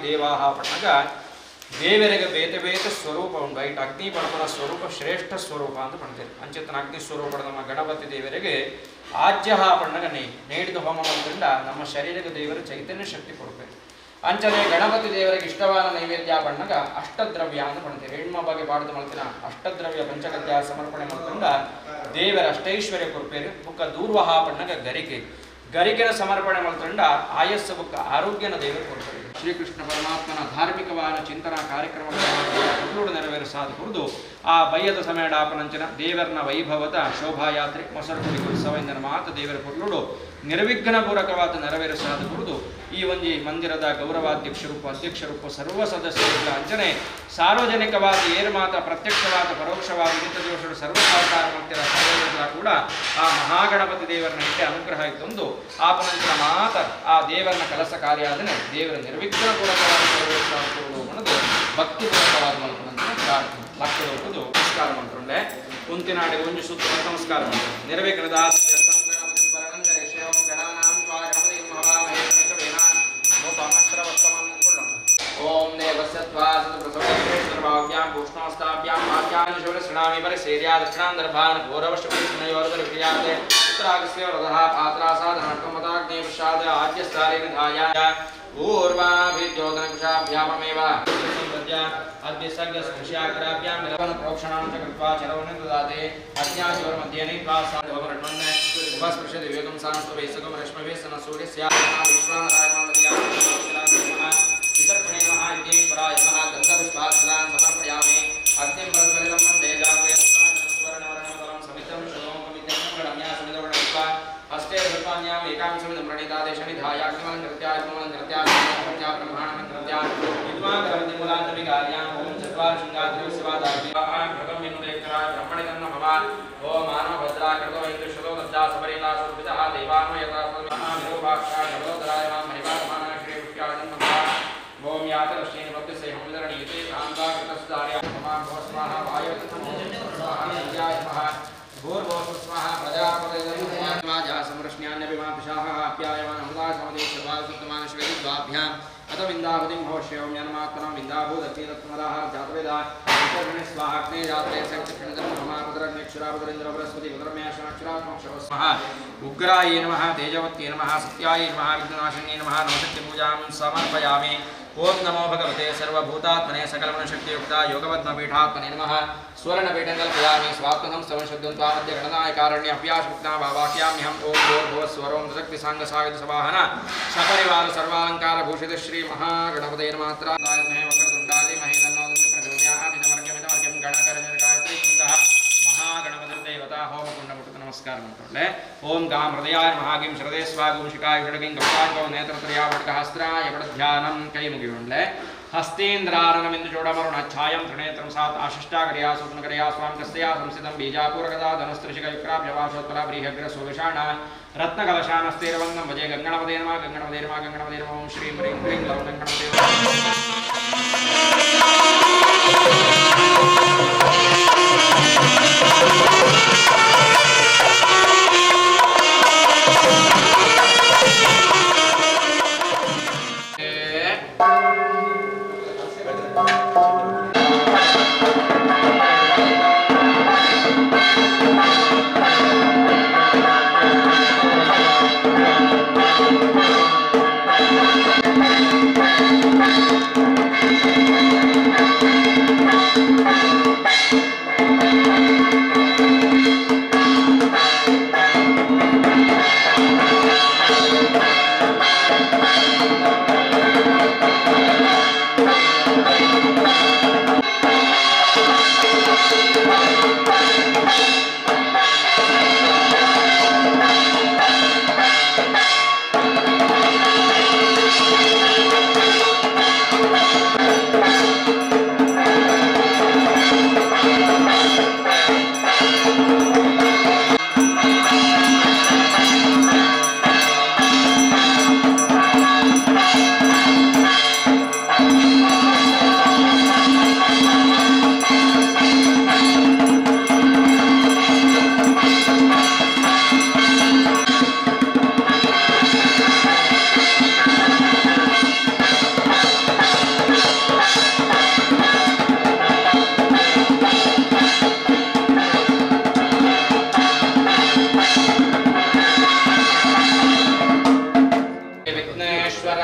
ದೇವಾಹ ಪಟ್ಟಣಗ ದೇವರಿಗೆ ಬೇತೆ ಬೇತೆ ಸ್ವರೂಪ ಉಂಟು. ಐಟ್ ಅಗ್ನಿ ಪಣಪನ ಸ್ವರೂಪ ಶ್ರೇಷ್ಠ ಸ್ವರೂಪ ಅಂತ ಪಣ್ತೇವೆ. ಅಂಚೆತ್ತನ ಅಗ್ನಿ ಸ್ವರೂಪದ ನಮ್ಮ ಗಣಪತಿ ದೇವರಿಗೆ ಆಜ್ಯ ಪಣ್ಣಗ ನೇಡಿದ ಹೋಮ ಮಾಡೋದ್ರಿಂದ ನಮ್ಮ ಶರೀರಕ್ಕೆ ದೇವರು ಚೈತನ್ಯ ಶಕ್ತಿ ಕೊಡಬೇಕು. ಅಂಚನೆ ಗಣಪತಿ ದೇವರಿಗೆ ಇಷ್ಟವಾದ ನೈವೇದ್ಯ ಪಣ್ಣಗ ಅಷ್ಟದ್ರವ್ಯ ಅಂತ ಪಣ್ತೇವೆ. ಹೆಣ್ಮ ಬಗ್ಗೆ ಬಾಡದು ಮಾಡ್ತೀನ ಅಷ್ಟದ್ರವ್ಯ ಪಂಚಗತ್ಯ ಸಮರ್ಪಣೆ ಮಾಡ್ಕೊಂಡ ದೇವರ ಅಷ್ಟೈಶ್ವರ್ಯ ಕೊಡ್ಪೇರು. ಬುಕ್ಕ ದೂರ್ವಹ ಪಣ್ಣಗ ಗರಿಕೆನ ಸಮರ್ಪಣೆ ಮಾಡ್ಕೊಂಡ ಆಯಸ್ಸು ಬುಕ್ಕ ಆರೋಗ್ಯನ ದೇವರು ಕೊಡ್ತಾರೆ. ಶ್ರೀಕೃಷ್ಣ ಪರಮಾತ್ಮನ ಧಾರ್ಮಿಕವಾದ ಚಿಂತನಾ ಕಾರ್ಯಕ್ರಮಗಳು ನೆರವೇರಿಸಾದ ಕುರಿದು ಆ ಬಯ್ಯದ ಸಮಯಡಾಪನಂಚಿನ ದೇವರನ ವೈಭವದ ಶೋಭಾಯಾತ್ರೆ ಮೊಸರುಗುಡಿ ಉತ್ಸವ ಎಂದನ ಮಾತು ದೇವರ ಪುರ್ಲುಡು ನಿರ್ವಿಘ್ನ ಪೂರಕವಾದ ನೆರವೇರಿಸಾದ ಕುರಿದು ಈ ಒಂದು ಮಂದಿರದ ಅಧ್ಯಕ್ಷರೂಪ ಸರ್ವ ಸದಸ್ಯರುಗಳ ಅಂಚನೆ ಸಾರ್ವಜನಿಕವಾದ ಏರು ಮಾತ್ರ ಪ್ರತ್ಯಕ್ಷವಾದ ಪರೋಕ್ಷವಾದ ನಿತ್ಯ ದೋಷಗಳು ಸರ್ವ ಸಹಕಾರ ಮಂದಿರ ಸರ್ವಜನ ಕೂಡ ಆ ಮಹಾಗಣಪತಿ ದೇವರನ್ನ ಇಟ್ಟೆ ಅನುಗ್ರಹ ಇತ್ತೊಂದು ಆಪನಂಚಿನ ಮಾತ ಆ ದೇವರನ ಕೆಲಸ ಕಾರ್ಯ ಅದನ್ನೇ ದೇವರ ನಿರ್ವಿಘ್ನ ಪೂರಕವಾದ ಅನ್ನೋದು ಭಕ್ತಿಪೂರ್ವಕವಾದ ಲಕ್ಷದ ನಮಸ್ಕಾರ ಮಾಡ್ಕೊಂಡೆ ಕುಂತಿನಾಡಿಗೆ ಒಂದು ಸುತ್ತ ನಮಸ್ಕಾರ ಮಾಡ್ತಾರೆ ನೆರವೇಕನದ ಓಂ ದೇವಸ್ಯತ್ವಾಸರ್ವಾಭ್ಯಾಂ ಭೂಷ್ಣೋಸ್ತಾಭ್ಯಾಂ ಮಾಧ್ಯಾನುಶೂರಶ್ರಣಾಮಿ ಪರಿಸೇರ್ಯಾ ದಕ್ಷಿಣಾಂದರ್ಭಾನ್ ಗೌರವಶ್ವಯೋರ್ವರಿಕ್ರಿಯಾತೆ ಉತ್ತರಾಗಸ್ಯ ವರದಃ ಪಾತ್ರಾಸಾಧನಾಟ್ಕಮತಾಗ್ನೇ ವಿಷಾದ ಆದ್ಯಸ್ಥಾರೇಣ ಧಾಯಾಯ पूर्वाभिद्योतनकुशाभ्यामेव अद्यसर्गस्पृश्याग्राभ्यां प्रोक्षणां च कृत्वा चरवनं ददाते अज्ञाचोर्मध्ये नीत्वा साधवरण्वन् उपस्पृश्यते विवेकं सांस्तवैसकं रश्मभिः सन सूर्यस्य विश्वानरायमानदया विसर्पणे नमः यज्ञेश्वराय नमः गन्धपुष्पार्चनां समर्पयामि अग्निं परस्परितं वन्दे जातवेद सुवर्णवर्णमलं समितं शोभमितं गणम्या समितवर्णित्वा हस्ते रूपाण्याम् एकां समितं प्रणीतादेशनिधाय अग्निमलं नृत्याग्निमलं नृत्या ब्रह्माणं नृत्या विद्वान् मूलान्तविकार्यां ओम चत्वार शृङ्गाद्रिवस्यवादाभ्यां भगं विनुदेक्तराय ब्रह्मणि तन्नो भवान् ओम मानवभद्रा कृतो इन्द्रशतो दद्दा सबरीलासुर्भितः देवानो यथा महाविरूपाक्षा जबलोदराय मां मणिपादमाना श्रीपुष्याजन् भवान् ओम यातरश्येन भक्तिसेहं विदरणीयते कान्ताकृतस्दार्या ममां भवस्वाहा वायुतन्मोहाय नमः भूर्भुवस्वाहा प्रजापतिर्वाजा समृष्ण्यान्यभिमापिशाः आप्यायमान् अमृता समदेशवासुत्तमानश्वेदिद्वाभ्याम् अतविन्दाहुतिं भवश्यं यन्मात्मनां विन्दाभूदक्षिणत्वमदाः जातवेदा विशोषणे स्वाहाग्ने जाते संक्षिप्णितं महापुत्रग्नेक्षुरापुत्रेन्द्र बृहस्पति पुत्रमेषणाक्षुरात्मक्षवस्मः उग्रायै नमः तेजवत्यै नमः सत्यायै नमः विघ्ननाशिन्यै नमः नवशक्तिपूजां समर्पयामि ओम नमो भगवते सर्वभूतात्मने सकलमनशक्तियुक्ता योगपद्मपीठात्मने नमः स्वर्णपीठं कल्पयामि स्वात्मनं समशुद्धं त्वामद्य गणनायकारण्य अभ्यासमुक्ता वाक्याम्यहम् ओम भूर्भुवस्वरों शक्तिसाङ्गसागतसवाहन सपरिवार सर्वालंकार भूषित श्री महागणपते नमः त्रायमहे वक्रतुण्डादि महेदन्नोदन्ति प्रचोदयादितमर्गमितमर्गं गणकरनिर्गायत्री छन्दः महागणपतिर्देवता होमकुण्डमुट्टु नमस्कार मंत्रोल्ले ओम गां हृदयाय महागिं श्रदे स्वागुं शिखाय षडगिं गौरांगौ नेत्रत्रया वटकहस्त्राय वटध्यानं कೈ मुगियोण्ले हस्तेन्द्रारणमिन्दु चूडमरुण छायं त्रिनेत्रं सात् आशिष्टाकर्या स्वप्नकर्या स्वां कस्या संस्थितं बीजापूरकदा धनुस्त्रिशिखयुक्राभ्यवासोत्पला व्रीहग्रसोविषाण रत्नकलशानस्तेरवन्दं भजे गङ्गणपते नमः गङ्गणपते नमः गङ्गणपते नमः ओं श्रीं ह्रीं क्लीं लौं गङ्गणपते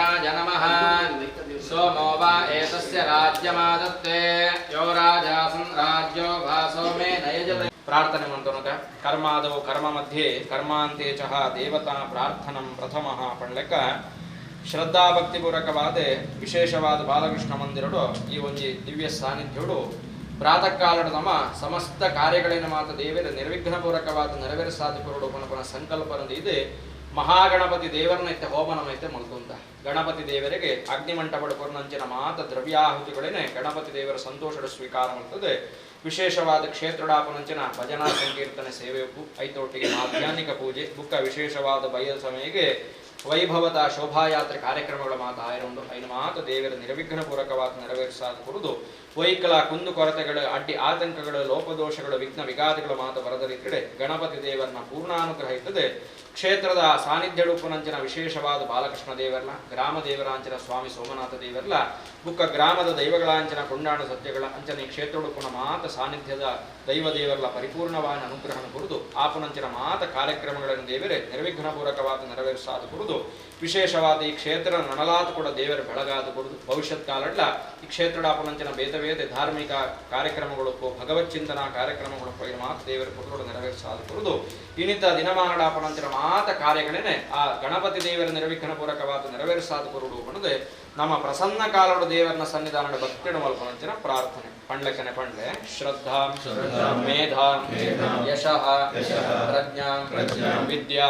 गणाधिपाय नमः सोमो वा एतस्य राज्यमादत्ते यो राजासन् राज्यो भासो मे नयजते प्रार्थने म्हणतो कर्मादौ कर्म मध्ये कर्मांते चः देवता प्रार्थनं प्रथमः ಪಂಡ್ಲೆಕ್ಕ ಶ್ರದ್ಧಾ ಭಕ್ತಿಪೂರ್ವಕವಾದ ವಿಶೇಷವಾದ ಬಾಲಕೃಷ್ಣ ಮಂದಿರಡು ಈ ಒಂದು ದಿವ್ಯ ಸಾನ್ನಿಧ್ಯಡು ಪ್ರಾತಃ ಕಾಲದ ನಮ್ಮ ಸಮಸ್ತ ಕಾರ್ಯಗಳನ್ನು ಮಾತ್ರ ದೇವರ ನಿರ್ವಿಘ್ನಪೂರ್ವಕವಾದ ನೆರವೇರಿಸಾದ ಪುನಃ ಸಂಕಲ್ಪನದು ಇದೆ ಮಹಾಗಣಪತಿ ದೇವರನೈತೆ ಹೋಮನಮೈತೆ ಮಲ್ಕೊಂಡ ಗಣಪತಿ ದೇವರಿಗೆ ಅಗ್ನಿಮಂಟಪಡ ಪೂರ್ಣಂಚಿನ ಮಾತ ದ್ರವ್ಯಾಹುತಿಗಳೇನೆ ಗಣಪತಿ ದೇವರ ಸಂತೋಷದ ಸ್ವೀಕಾರ ಮಾಡ್ತದೆ ವಿಶೇಷವಾದ ಕ್ಷೇತ್ರಡಾಪನಂಚಿನ ಭಜನಾ ಸಂಕೀರ್ತನೆ ಸೇವೆಯು ಐತೊಟ್ಟಿಗೆ ಮಾಧ್ಯಾಹ್ನಿಕ ಪೂಜೆ ಬುಕ್ಕ ವಿಶೇಷವಾದ ಬಯಲ ಸಮಯಕ್ಕೆ ವೈಭವದ ಶೋಭಾಯಾತ್ರೆ ಕಾರ್ಯಕ್ರಮಗಳ ಮಾತು ಆಯ್ಕೊಂಡು ಐನ ಮಾತು ದೇವರ ನಿರ್ವಿಘ್ನಪೂರ್ವಕವಾದ ನೆರವೇರಿಸಾದ ಕುರಿದು ವೈಕಲ ಕುಂದು ಕೊರತೆಗಳು ಅಡ್ಡಿ ಆತಂಕಗಳು ಲೋಪದೋಷಗಳು ವಿಘ್ನ ವಿಘಾತಗಳ ಮಾತು ಬರದ ರೀತಿಯಡೆ ಗಣಪತಿ ದೇವರನ್ನ ಪೂರ್ಣಾನುಗ್ರಹ ಇರ್ತದೆ ಕ್ಷೇತ್ರದ ಸಾನ್ನಿಧ್ಯ ರೂಪನಂಚಿನ ವಿಶೇಷವಾದ ಬಾಲಕೃಷ್ಣ ದೇವರ್ಲ ಗ್ರಾಮ ದೇವರಾಂಚನ ಸ್ವಾಮಿ ಸೋಮನಾಥ ದೇವರ್ಲ ಬುಕ್ಕ ಗ್ರಾಮದ ದೈವಗಳಾಂಚನ ಕೊಂಡಾಣ ಸತ್ಯಗಳ ಅಂಚನ ಈ ಕ್ಷೇತ್ರಡುಪುನ ಮಾತ ಸಾನ್ನಿಧ್ಯದ ದೈವ ದೇವರ್ಲ ಪರಿಪೂರ್ಣವಾದ ಅನುಗ್ರಹಣ ಕುರಿದು ಆಪುನಂಚಿನ ಮಾತ ಕಾರ್ಯಕ್ರಮಗಳನ್ನು ದೇವರೇ ನಿರ್ವಿಘ್ನಪೂರ್ವಕವಾದ ನೆರವೇರಿಸಾದ ಕುರಿದು ವಿಶೇಷವಾದ ಈ ಕ್ಷೇತ್ರ ನನಲಾದ ಕೂಡ ದೇವರ ಬೆಳಗಾದ ಕುರಿದು ಭವಿಷ್ಯತ್ ಕಾಲಡ್ಲ ಈ ಕ್ಷೇತ್ರಡಾಪನಂಚಿನ ಬೇತೆ ಬೇತೆ ಧಾರ್ಮಿಕ ಕಾರ್ಯಕ್ರಮಗಳು ಭಗವತ್ ಚಿಂತನಾ ಕಾರ್ಯಕ್ರಮಗಳು ಪೈನ ಮಾತ ದೇವರ ಕುರಿದು ನೆರವೇರಿಸಾದ ಕುರಿದು ಇನ್ನಿತ ದಿನಮಾನಡಾಪನಂಚಿನ ಮಾತ ಕಾರ್ಯಗಳೇನೆ ಆ ಗಣಪತಿ ದೇವರ ನಿರ್ವಿಘ್ನಪೂರ್ವಕವಾದ ನೆರವೇರಿಸಾದ ಕುರುಡು ಅನ್ನೋದೇ ನಮ್ಮ ಪ್ರಸನ್ನ ಕಾಲದ ದೇವರನ ಸನ್ನಿಧಾನದ ಭಕ್ತಿಯ ಮಲ್ಪನಂಚಿನ ಪ್ರಾರ್ಥನೆ ಪಂಡ್ಲಕ್ಕನೆ ಪಂಡ್ಲೆ ಶ್ರದ್ಧಾ ಮೇಧಾ ಯಶಃ ಪ್ರಜ್ಞಾ ವಿದ್ಯಾ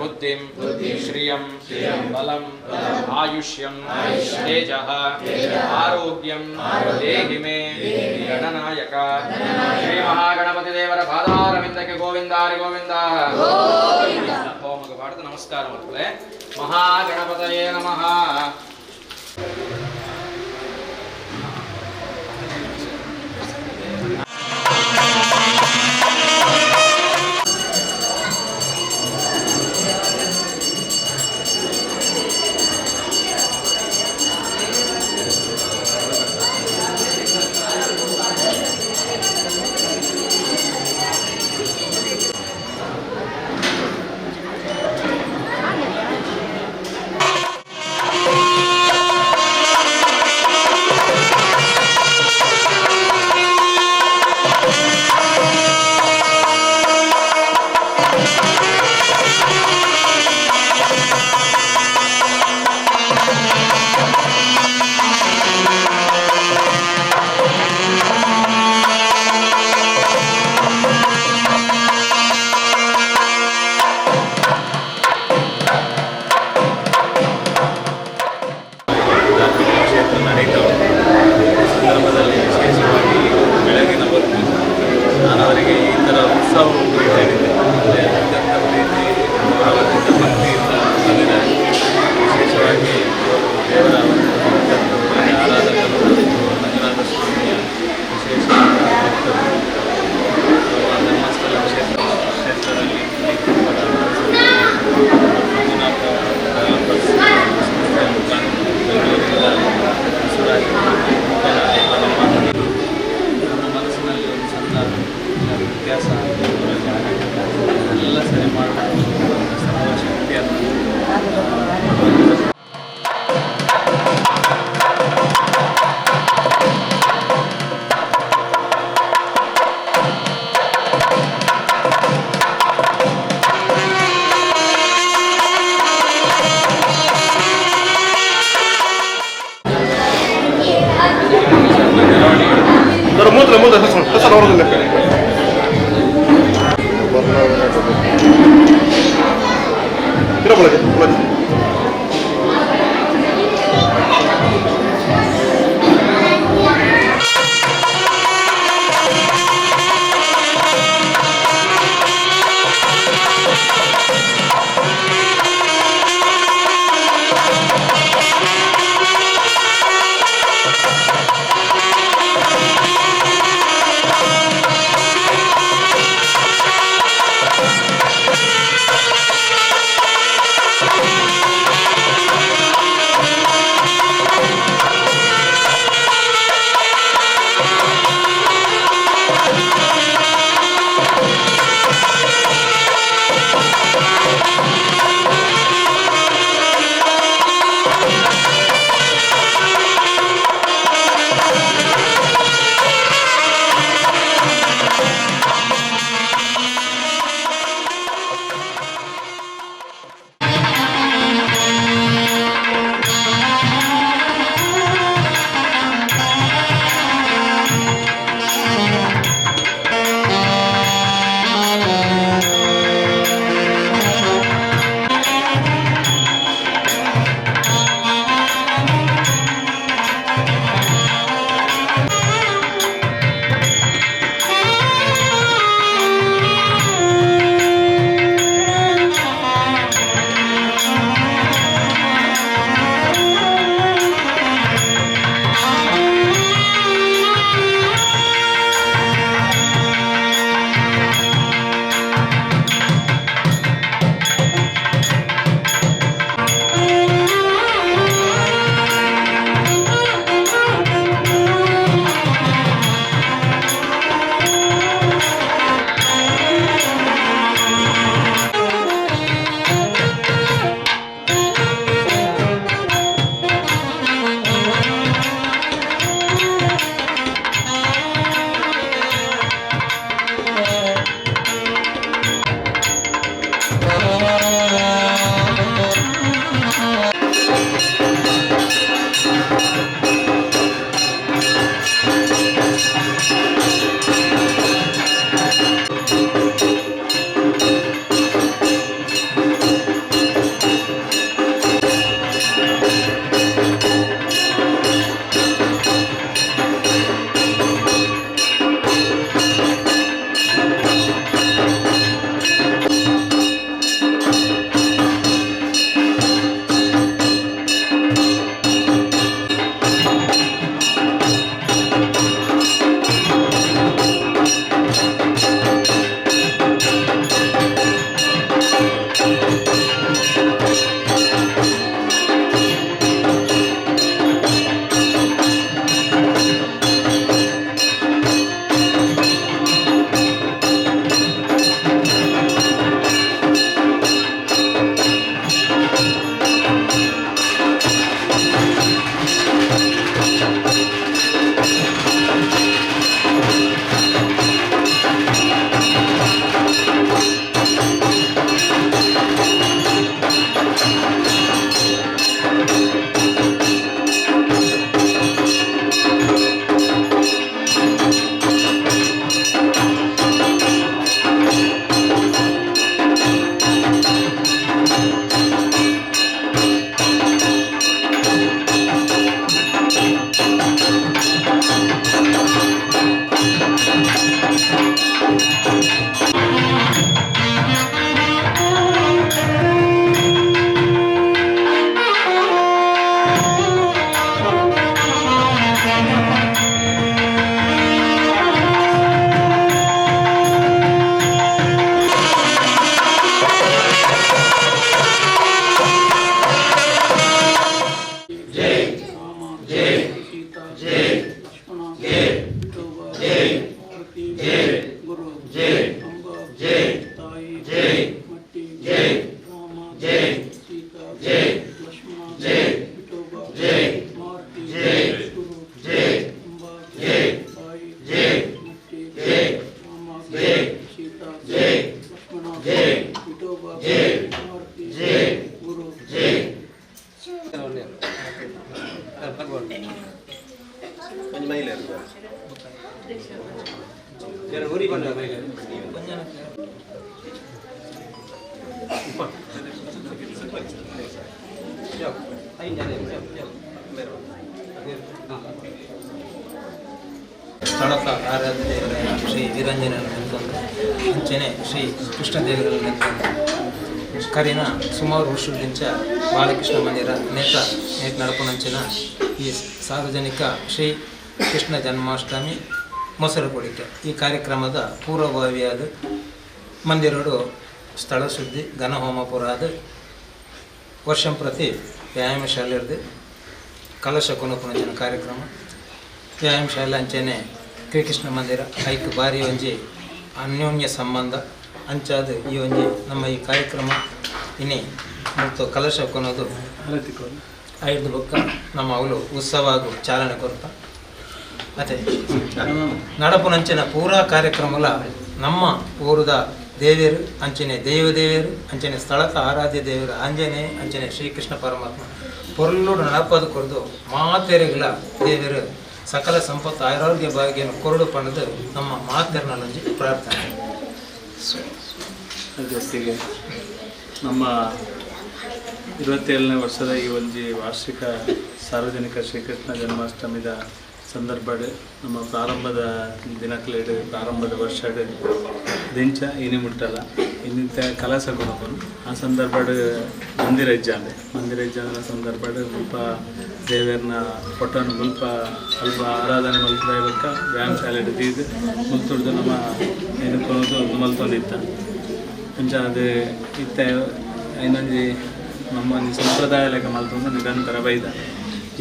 ಬುದ್ಧಿಂ ಶ್ರಿಯಂ ಬಲಂ ಆಯುಷ್ಯಂ ತೇಜಃ ಆರೋಗ್ಯಂ ದೇಹಿ ಮೇ ಗಣನಾಯಕ ಶ್ರೀ ಮಹಾಗಣಪತಿ ದೇವರ ಪಾದಾರವಿಂದಕ್ಕೆ ಗೋವಿಂದಾರಿ ಗೋವಿಂದ ಹೋಮಗ ಪಾಠದ ನಮಸ್ಕಾರ ಮಕ್ಕಳೇ ಮಹಾಗಣಪತಯೇ ನಮಃ ಸ್ಥಳಕ ಆರಾಧ್ಯ ದೇವರಾಯ ಶ್ರೀ ವೀರಂಜನ ಅಂಚನೆ ಶ್ರೀ ಕೃಷ್ಣದೇವರ ಕರಿನ ಸುಮಾರು ವರ್ಷಗಳಿಂಚ ಬಾಲಕೃಷ್ಣ ಮಂದಿರ ನೇತ ನಡಪುನಂಚಿನ ಈ ಸಾರ್ವಜನಿಕ ಶ್ರೀ ಕೃಷ್ಣ ಜನ್ಮಾಷ್ಟಮಿ ಮೊಸರು ಕೊಡಿಕೆ ಈ ಕಾರ್ಯಕ್ರಮದ ಪೂರ್ವಭಾವಿಯಾದ ಮಂದಿರಡು ಸ್ಥಳ ಶುದ್ಧಿ ಘನಹೋಮ ಪುರಾದ ವರ್ಷಂ ಪ್ರತಿ ವ್ಯಾಯಾಮ ಶಾಲೆ ಕಲಶ ಕೊನಪುನಂಚಿನ ಕಾರ್ಯಕ್ರಮ ವ್ಯಾಯಾಮ ಶಾಲೆ ಅಂಚನೆ ಶ್ರೀಕೃಷ್ಣ ಮಂದಿರ ಐಕ್ ಬಾರಿ ಒಂಜಿ ಅನ್ಯೋನ್ಯ ಸಂಬಂಧ ಅಂಚಾದ ಈ ಒಂಜಿ ನಮ್ಮ ಈ ಕಾರ್ಯಕ್ರಮ ಇನ್ನಿ ಮತ್ತು ಕಲಶ ಕೊನೋದು ಐದು ಬೊಕ್ಕ ನಮ್ಮ ಅವಳು ಉತ್ಸವ ಚಾಲನೆ ಕೊರತ ಮತ್ತೆ ನಡಪುನಂಚಿನ ಪೂರಾ ಕಾರ್ಯಕ್ರಮಲ ನಮ್ಮ ಊರದ ದೇವಿಯರು ಅಂಚನೆ ದೇವದೇವಿಯರು ಅಂಚನೆ ಸ್ಥಳಕ ಆರಾಧ್ಯ ದೇವರು ಆಂಜನೇಯ ಅಂಚನೆ ಶ್ರೀಕೃಷ್ಣ ಪರಮಾತ್ಮ ಪೊರ್ಲುಡು ನಡಪದು ಕೊರದು ಮಾತೆರೆಗಳ ದೇವರು ಸಕಲ ಸಂಪತ್ತು ಆರೋಗ್ಯ ಭಾಗ್ಯವನ್ನು ಕೊರಡು ಪಡೆದು ನಮ್ಮ ಮಾತೆರನಲ್ಲೊಂಜಿ ಪ್ರಾರ್ಥನೆ. ಜೊತೆಗೆ ನಮ್ಮ 27ನೇ ವರ್ಷದ ಈ ಒಂಜಿ ವಾರ್ಷಿಕ ಸಾರ್ವಜನಿಕ ಶ್ರೀಕೃಷ್ಣ ಜನ್ಮಾಷ್ಟಮಿದ ಸಂದರ್ಭಡ್ ನಮ್ಮ ಪ್ರಾರಂಭದ ದಿನಕ್ಲೇಡು ಪ್ರಾರಂಭದ ವರ್ಷಡ್ ದಿಂಚ ಇನಿ ಮುಟ್ಟಲ್ಲ ಇನ್ನಿಂತ ಕಲಸ ಕೊನಪನು ಆ ಸಂದರ್ಭಡ್ ಮಂದಿರ ಇಜ್ಜಾಂದ ಸಂದರ್ಭಡ್ ಮುಲ್ಪ ದೇವರನ ಫೋಟೋನ ಮುಲ್ಪ ಅಲ್ಪ ಆರಾಧನೆ ಮಲ್ಪದ ವ್ಯಾಯಾಮ ಶಾಲೆ ತೀದು ಮುಲ್ತುಡ್ದು ನಮ್ಮ ಏನು ಕೊನೋದು ಮಲ್ತೊಂದಿತ್ತ ಅಂಚ ಅದು ಇತ್ತ ಇನ್ನೊಂದು ನಮ್ಮ ಸಂಪ್ರದಾಯ ಲೆಕ್ಕ ಮಲ್ತೊಂದು ನಿರಂತರ ಬೈದ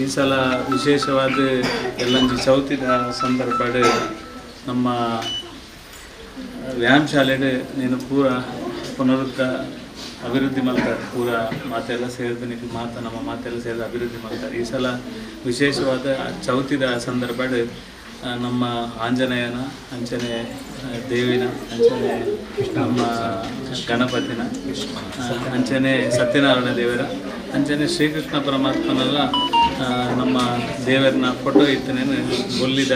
ಈ ಸಲ ವಿಶೇಷವಾದ ಎಲ್ಲಂಜಿ ಚೌತಿದ ಸಂದರ್ಭಡ್ ನಮ್ಮ ವ್ಯಾಯಾಮ ಶಾಲೆಡ್ ನೀನು ಪೂರ ಪುನರುದ್ಧ ಅಭಿವೃದ್ಧಿ ಮಾಡ್ತಾರೆ ಪೂರ ಮಾತೆಲ್ಲ ಸೇರಿದು ನಿಮಗೆ ನಮ್ಮ ಮಾತೆಲ್ಲ ಸೇರಿದು ಅಭಿವೃದ್ಧಿ ಮಾಡ್ತಾರೆ. ಈ ಸಲ ವಿಶೇಷವಾದ ಚೌತಿದ ಸಂದರ್ಭಡ್ ನಮ್ಮ ಆಂಜನೇಯನ ಅಂಚನೆ ದೇವಿನ ಅಂಚನೆ ನಮ್ಮ ಗಣಪತಿನ ಅಂಚನೆ ಸತ್ಯನಾರಾಯಣ ದೇವರ ಅಂಚನೆ ಶ್ರೀಕೃಷ್ಣ ಪರಮಾತ್ಮನೆಲ್ಲ ನಮ್ಮ ದೇವರನ್ನ ಫೋಟೋ ಇತ್ತನೇನು ಒಲ್ಲಿದ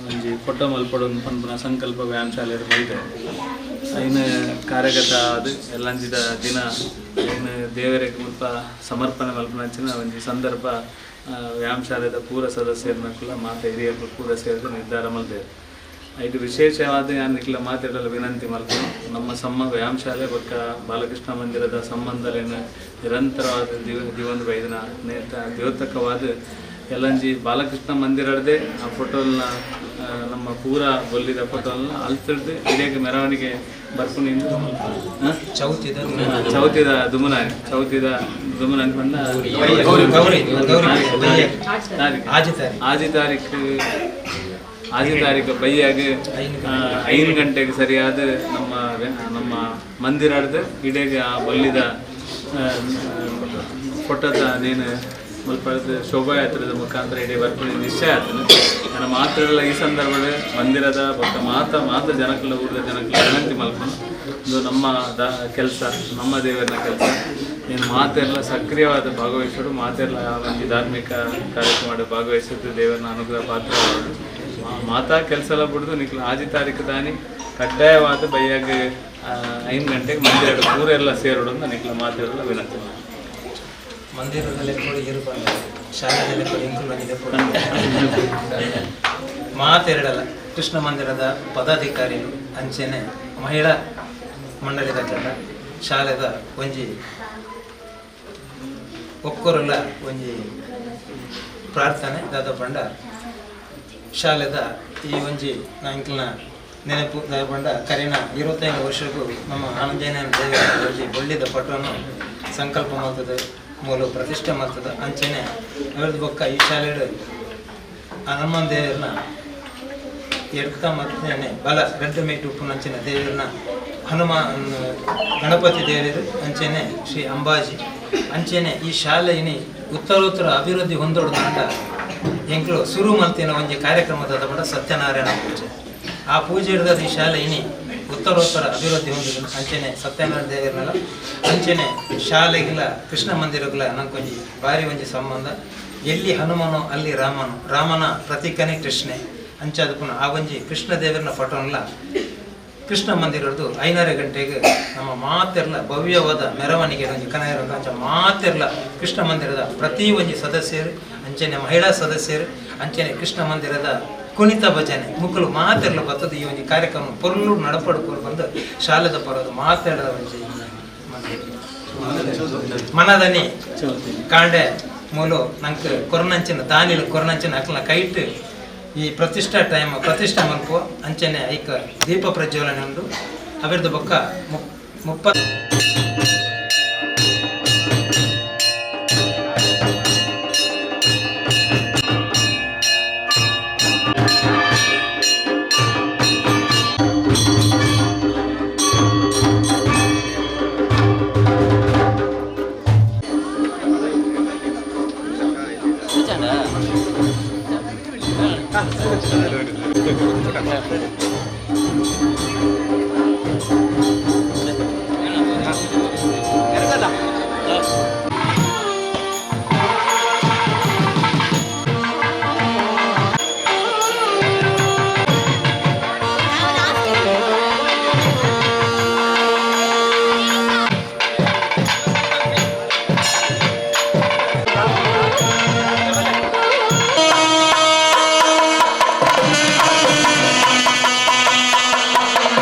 ಒಂಜಿ ಫೋಟೋ ಮಲ್ಪಡೋದು ಪನ್ಪುನ ಸಂಕಲ್ಪ ವ್ಯಾಯಾಮ ಶಾಲೆ ಬೈದೆ ಇನ್ನು ಕಾರ್ಯಗತ ಅದು ಎಲ್ಲಂಜಿದ ದಿನ ಇನ್ನು ದೇವರಿಗೆ ಮುಲ್ಪ ಸಮರ್ಪಣೆ ಮಲ್ಪನಂಚಿನ ಒಂಜಿ ಸಂದರ್ಭ ವ್ಯಾಯಾಮ ಶಾಲೆದ ಪೂರ ಸದಸ್ಯರನ್ನ ಮಾತೆ ಹಿರಿಯರು ಪೂರ ಸೇರಿದು ನಿರ್ಧಾರ ಮಲ್ದೇವೆ. ಇದು ವಿಶೇಷವಾದ ಯಾನಿಕ್ಲ ಮಾತಾಡಲು ವಿನಂತಿ ಮಲ್ಪನು ನಮ್ಮ ವ್ಯಾಯಾಮ ಶಾಲೆ ಬೊಕ್ಕ ಬಾಲಕೃಷ್ಣ ಮಂದಿರದ ಸಂಬಂಧಲೇನು ನಿರಂತರವಾದ ದಿವಂದು ಬೈದಿನ ನೇತ ದ್ಯೋತಕವಾದ ಎಲ್ಲಂಜಿ ಬಾಲಕೃಷ್ಣ ಮಂದಿರದೇ ಆ ಫೋಟೋಲ್ನ ನಮ್ಮ ಪೂರ ಬೊಲ್ಲಿದ ಫೋಟೋಲ್ನ ಅಲ್ತಿಡ್ದು ಹಿರಿಯಾಗ ಮೆರವಣಿಗೆ ಬರ್ಪುನಿಂದ ಚೌತಿದ ದುಮುನ ಅನ್ಕೊಂಡ ಆಜಿ ತಾರೀಕು ಬೈಯಾಗ 5 ಗಂಟೆಗೆ ಸರಿಯಾದ ನಮ್ಮ ಮಂದಿರಡ್ದು ಹಿಡಿಯಾಗ ಆ ಬೊಲ್ಲಿದ ಫೋಟೋದ ನೀನು ಮುಲ್ಪದ ಶೋಭಾಯಾತ್ರದ ಮುಖಾಂತರ ಇಡೀ ಬರ್ಪಣಿ ನಿಶ್ಚಯ ಆಗ್ತದೆ. ನನ್ನ ಮಾತುಗಳ ಈ ಸಂದರ್ಭದ ಮಂದಿರದ ಬೊಕ್ಕ ಮಾತ ಜನಕಲ ಊರದ ಜನಕಲ ವಿನಂತಿ ಮಲ್ಪನು ಇದು ನಮ್ಮ ಕೆಲಸ ನಮ್ಮ ದೇವರನ ಕೆಲಸ ನೀನು ಮಾತೆಲ್ಲ ಸಕ್ರಿಯವಾದ ಭಾಗವಹಿಸೋದು ಮಾತೆಲ್ಲ ಒಂದು ಧಾರ್ಮಿಕ ಕಾರ್ಯಕ್ರಮ ಭಾಗವಹಿಸಿದ್ದು ದೇವರನ ಅನುಗ್ರಹ ಪಾತ್ರವಾಗೋದು ಮಾತಾ ಕೆಲಸ ಎಲ್ಲ ಬಿಡ್ದು ನಿಕ್ಲ ಆಜಿ ತಾರೀಕು ದಾನಿ ಕಡ್ಡಾಯವಾದ ಬೈಯಾಗ 5 ಗಂಟೆಗೆ ಮಂದಿರ ಊರೆಲ್ಲ ಸೇರೋದು ಅಂತ ನಿಕ್ಲ ಮಾತೆಲ್ಲ ವಿನಂತಿ ಮಂದಿರದಲ್ಲಿ ಕೂಡ ಇರಬಾರ್ದು ಶಾಲೆಯಲ್ಲಿ ಕೂಡ ಇಂಕ್ಲೂಡ್ ಕೂಡ ಮಾತೆರಡಲ್ಲ ಕೃಷ್ಣ ಮಂದಿರದ ಪದಾಧಿಕಾರಿಗಳು ಅಂಚೆನೆ ಮಹಿಳಾ ಮಂಡಳಿದ ಕೆಲ ಶಾಲೆದ ಒಂಜಿ ಒಕ್ಕೂರಲ್ಲ ಒಂಜಿ ಪ್ರಾರ್ಥನೆ ದಾದ ಬಂಡ ಶಾಲೆದ ಈ ಒಂಜಿ ಇಂಕ್ಲನ ನೆನಪು ದಾದ ಬಂಡ ಕರಿನ 25 ವರ್ಷಕ್ಕೂ ನಮ್ಮ ಆನಂದಜನ ದೇವಿ ಒಳ್ಳಿದ ಪಟವನ್ನು ಸಂಕಲ್ಪ ಮಾಡ್ತದೆ ಮೂಲ ಪ್ರತಿಷ್ಠೆ ಮಾಡ್ತದೆ ಅಂಚೆನೆ ಹೇಳಿದ ಬೊಕ್ಕ ಈ ಶಾಲೆಡ್ ಹನುಮಾನ್ ದೇವರನ್ನ ಎಡ್ತಾ ಮತ್ತೆ ಬಲ ರೆಡ್ಡ ಮೇಟು ಉಪ್ಪುನಂಚಿನ ದೇವರನ್ನ ಗಣಪತಿ ದೇವರು ಅಂಚೆನೆ ಶ್ರೀ ಅಂಬಾಜಿ ಅಂಚೆನೆ ಈ ಶಾಲೆ ಇನಿ ಉತ್ತರೋತ್ತರ ಅಭಿವೃದ್ಧಿ ಹೊಂದೋಡು ಅಂಡ ಎಂಕ್ಲು ಶುರು ಮಲ್ತಿನ ಒಂಜಿ ಕಾರ್ಯಕ್ರಮದ ಬಂಡ ಸತ್ಯನಾರಾಯಣ ಪೂಜೆ ಆ ಪೂಜೆ ಹಿಡಿದ ಈ ಶಾಲೆ ಇನಿ ಉತ್ತರೋತ್ತರ ಅಭಿವೃದ್ಧಿ ಹೊಂದಿದ್ರು ಅಂಚೆನೆ ಸತ್ಯನಾರಾಯಣ ದೇವರನ್ನೆಲ್ಲ ಅಂಚೆನೆ ಶಾಲೆಗಿಲ್ಲ ಕೃಷ್ಣ ಮಂದಿರಗಳ ನಂಗೊಂಜಿ ಭಾರಿ ಒಂಜಿ ಸಂಬಂಧ. ಎಲ್ಲಿ ಹನುಮನೋ ಅಲ್ಲಿ ರಾಮನು, ರಾಮನ ಪ್ರತೀಕನೇ ಕೃಷ್ಣೆ ಅಂಚಾದ ಪುನಃ ಆ ಒಂಜಿ ಕೃಷ್ಣ ದೇವರನ್ನ ಫೋಟೋನೆಲ್ಲ ಕೃಷ್ಣ ಮಂದಿರದ್ದು 5:30 ಗಂಟೆಗೆ ನಮ್ಮ ಮಾತೆರ್ಲ ಭವ್ಯವಾದ ಮೆರವಣಿಗೆ ಒಂಜಿ ಕನಯರಂತ ಅಂಚ ಮಾತೆರ್ಲ ಕೃಷ್ಣ ಮಂದಿರದ ಪ್ರತಿ ಒಂಜಿ ಸದಸ್ಯರು ಅಂಚೆನೆ ಮಹಿಳಾ ಸದಸ್ಯರು ಅಂಚೆನೆ ಕೃಷ್ಣ ಮಂದಿರದ ಕುಣಿತ ಭಜನೆ ಮುಕ್ಕಲು ಮಾತೆರ್ಲ ಬರ್ತದೆ. ಈ ಒಂದು ಕಾರ್ಯಕ್ರಮ ಪೊರ್ಲು ನಡಪಡ್ಕೊಂಡು ಬಂದು ಶಾಲೆದ ಪರೋದು ಮಾತಾಡದ ಒಂಜಿ ಮನದನಿ ಕಾಂಡೆ ಮೂಲು ನಂಗೆ ಕೊರನಂಚಿನ ದಾನಿಲು ಕೊರನಂಚಿನ ಅಕ್ಲ ಕೈಟ್ ಈ ಪ್ರತಿಷ್ಠಾ ಮಲ್ಪು ಅಂಚನೆ ಐಕ ದೀಪ ಪ್ರಜ್ವಲನೆ ಉಂಡು ಅವರದ್ದು ಬೊಕ್ಕ 30 Thank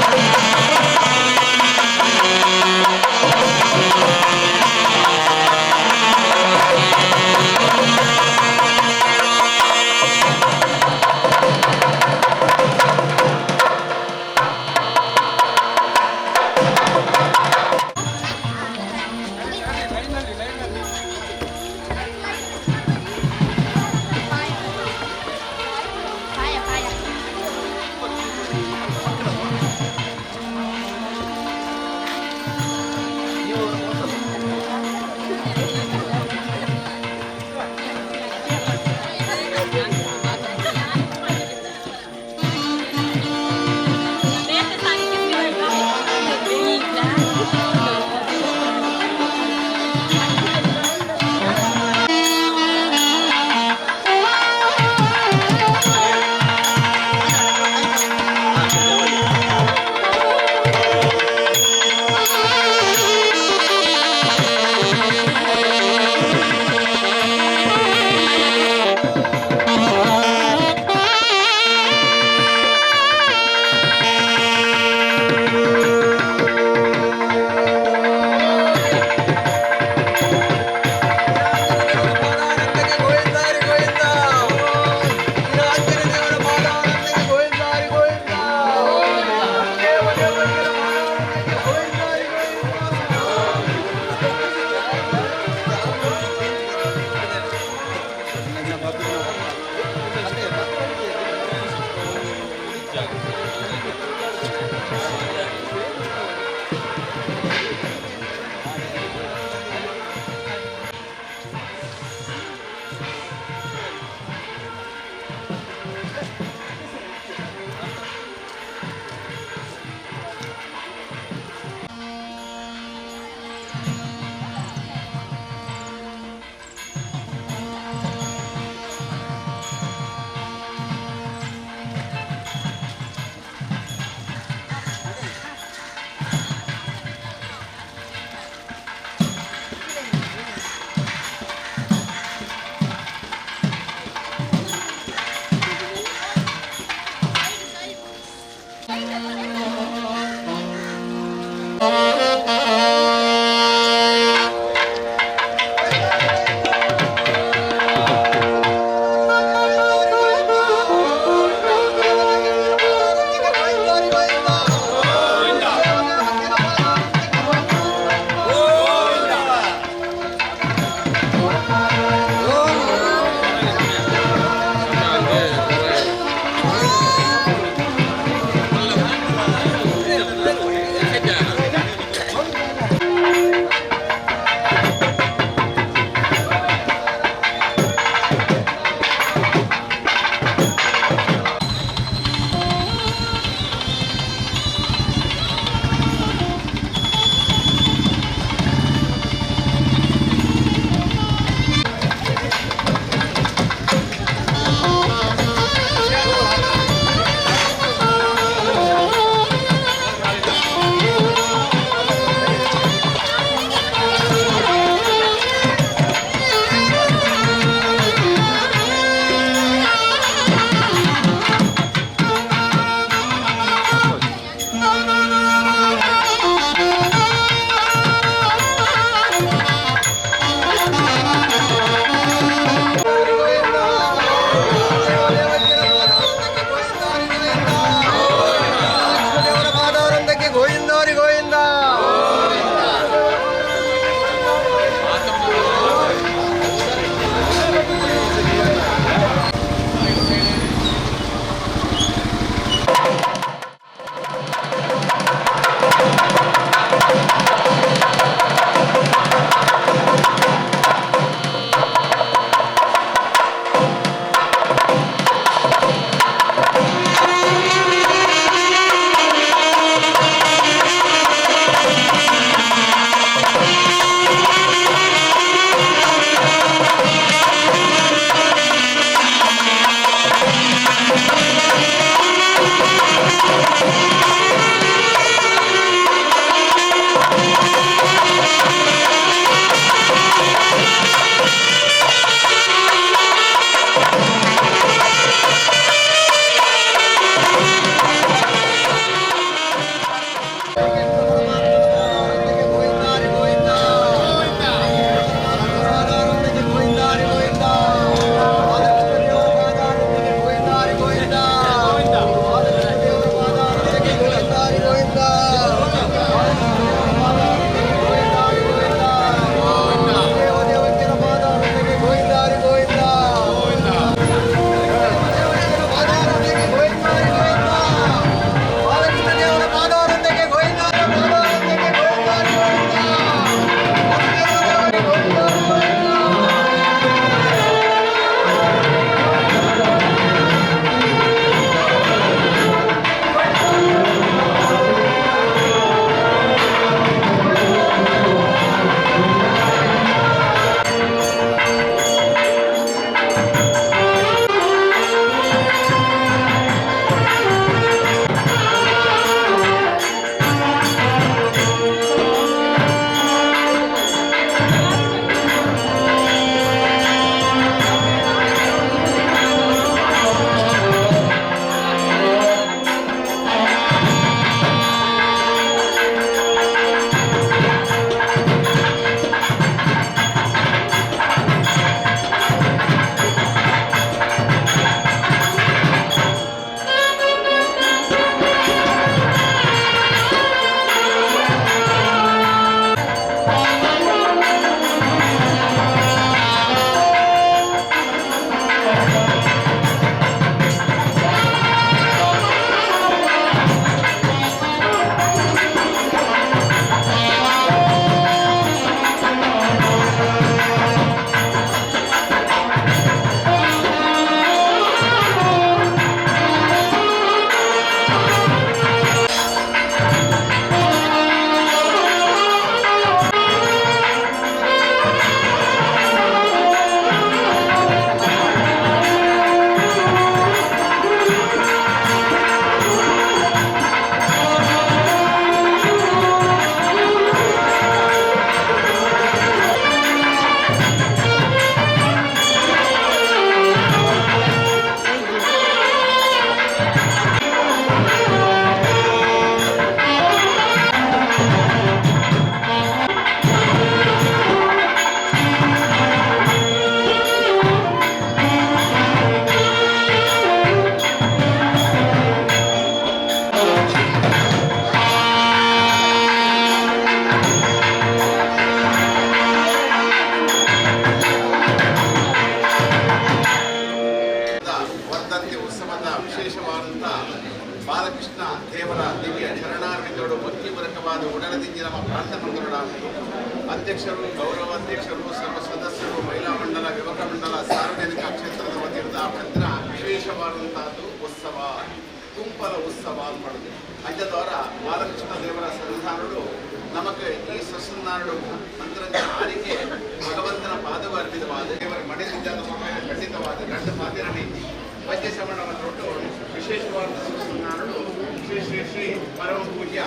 you. ನಮ್ಮ ಪ್ರಾಂತ ಮಂಗಳೂರು ಅಧ್ಯಕ್ಷರು, ಗೌರವ ಅಧ್ಯಕ್ಷರು, ಸರ್ವ ಸದಸ್ಯರು, ಮಹಿಳಾ ಮಂಡಲ, ಯುವಕ ಮಂಡಲ, ಸಾರ್ವಜನಿಕ ಕ್ಷೇತ್ರದ ವತಿಯಿಂದ ಪತ್ರ ವಿಶೇಷವಾದಂತಹದ್ದು ಉತ್ಸವ, ಕುಂಪಲ ಉತ್ಸವ ಅಂತ ಮಾಡೋದು. ಅಂಜದವರ ಬಾಲಕೃಷ್ಣ ದೇವರ ಸನ್ನಿಧಾನಗಳು ನಮಗೆ ಈ ಸಸ್ಯನಾಡು ಮಂತ್ರದ ಆರಿಕೆ ಭಗವಂತನ ಪಾದವ ಅರ್ಪಿತವಾದ ದೇವರ ಮಡಿಲಿದ್ದ ಖಂಡಿತವಾದ ಗಂಡ ಮಾತಿರಲಿ ವೈದ್ಯಶ್ರವಣವನ್ನು ವಿಶೇಷವಾದ ಸಸ್ಯನಾಡು ಶ್ರೀ ಶ್ರೀ ಶ್ರೀ ಪರಮ ಪೂಜ್ಯ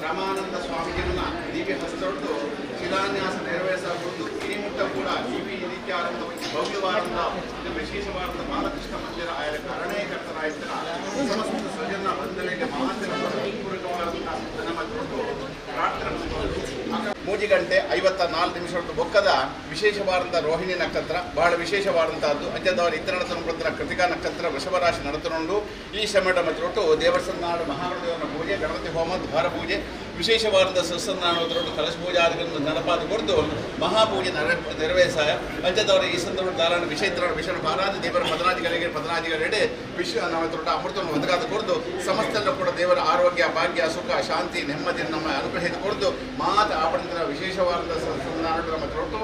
ರಾಮಾನಂದ ಸ್ವಾಮಿಜಿಯನ್ನ ದಿವ್ಯ ಹಸ್ತೊಟ್ಟು ಶಿಲಾನ್ಯಾಸ ನೆರವೇರಿಸಬಹುದು. ಇನಿಮುಟ್ಟ ಕೂಡ ಈ ರೀತಿಯಾದಂಥ ಭವ್ಯವಾದಂಥ ವಿಶೇಷವಾದಂಥ ಬಾಲಕೃಷ್ಣ ಮಂದಿರ ಆಯ ಕಾರಣೇಕರ್ತರಾಯ್ತರ ಸಮಸ್ತ ಸಜನ ಬಂಧಗಳಿಗೆ ಮಾತ್ರ ಪೂರಕವಾದಂಥ ನಮ್ಮ ದೊಡ್ಡ ಪ್ರಾರ್ಥನೆ ಮೂಜಿ ಗಂಟೆ 54 ನಿಮಿಷ ಬೊಕ್ಕದ ವಿಶೇಷವಾದಂಥ ರೋಹಿಣಿ ನಕ್ಷತ್ರ ಬಹಳ ವಿಶೇಷವಾದಂತಹದ್ದು. ಅಂಜದವರ ಇತರ ತಂತ್ರ ಕೃತಿಕಾ ನಕ್ಷತ್ರ ವೃಷಭರಾಶಿ ನಡೆದುಕೊಂಡು ಈ ಸಮಯ ಮತ್ತು ದೇವಸ್ಥಾನ ಮಹಾದೇವನ ಪೂಜೆ, ಗಣಪತಿ ಹೋಮ, ದ್ವಾರ ಪೂಜೆ, ವಿಶೇಷವಾದಂಥ ಸಸ್ಯನಾಡೋದ್ರೊಟ್ಟು ಕಲಶ ಪೂಜೆ ಆದಿಗಳನ್ನು ನಡೆಪಾದು ಕೊಡ್ದು ಮಹಾಪೂಜೆ ನೆರವೇರಿಸಾಯ. ಅಂಜದವರ ಈ ಸಂದರ್ಭ ದಾರಾಣ ವಿಷಯ ಬಾಲಾದಿ ದೇವರ ಪದನಾದಿಗಳಿಗೆ ವಿಶ್ವ ನಮ್ಮ ಅಮೃತವನ್ನು ಒದಗಾದ ಕೊಡ್ದು ಸಮಸ್ತೆಲ್ಲ ಕೂಡ ದೇವರ ಆರೋಗ್ಯ, ಭಾಗ್ಯ, ಸುಖ, ಶಾಂತಿ, ನೆಮ್ಮದಿ ನಮ್ಮ ಅನುಗ್ರಹಿತ ಕೊಡ್ದು ಮಾತು ಆಪಣಿಸಿದ ವಿಶೇಷವಾದ ಸಸ್ಯನಾಡು ಮತ್ತು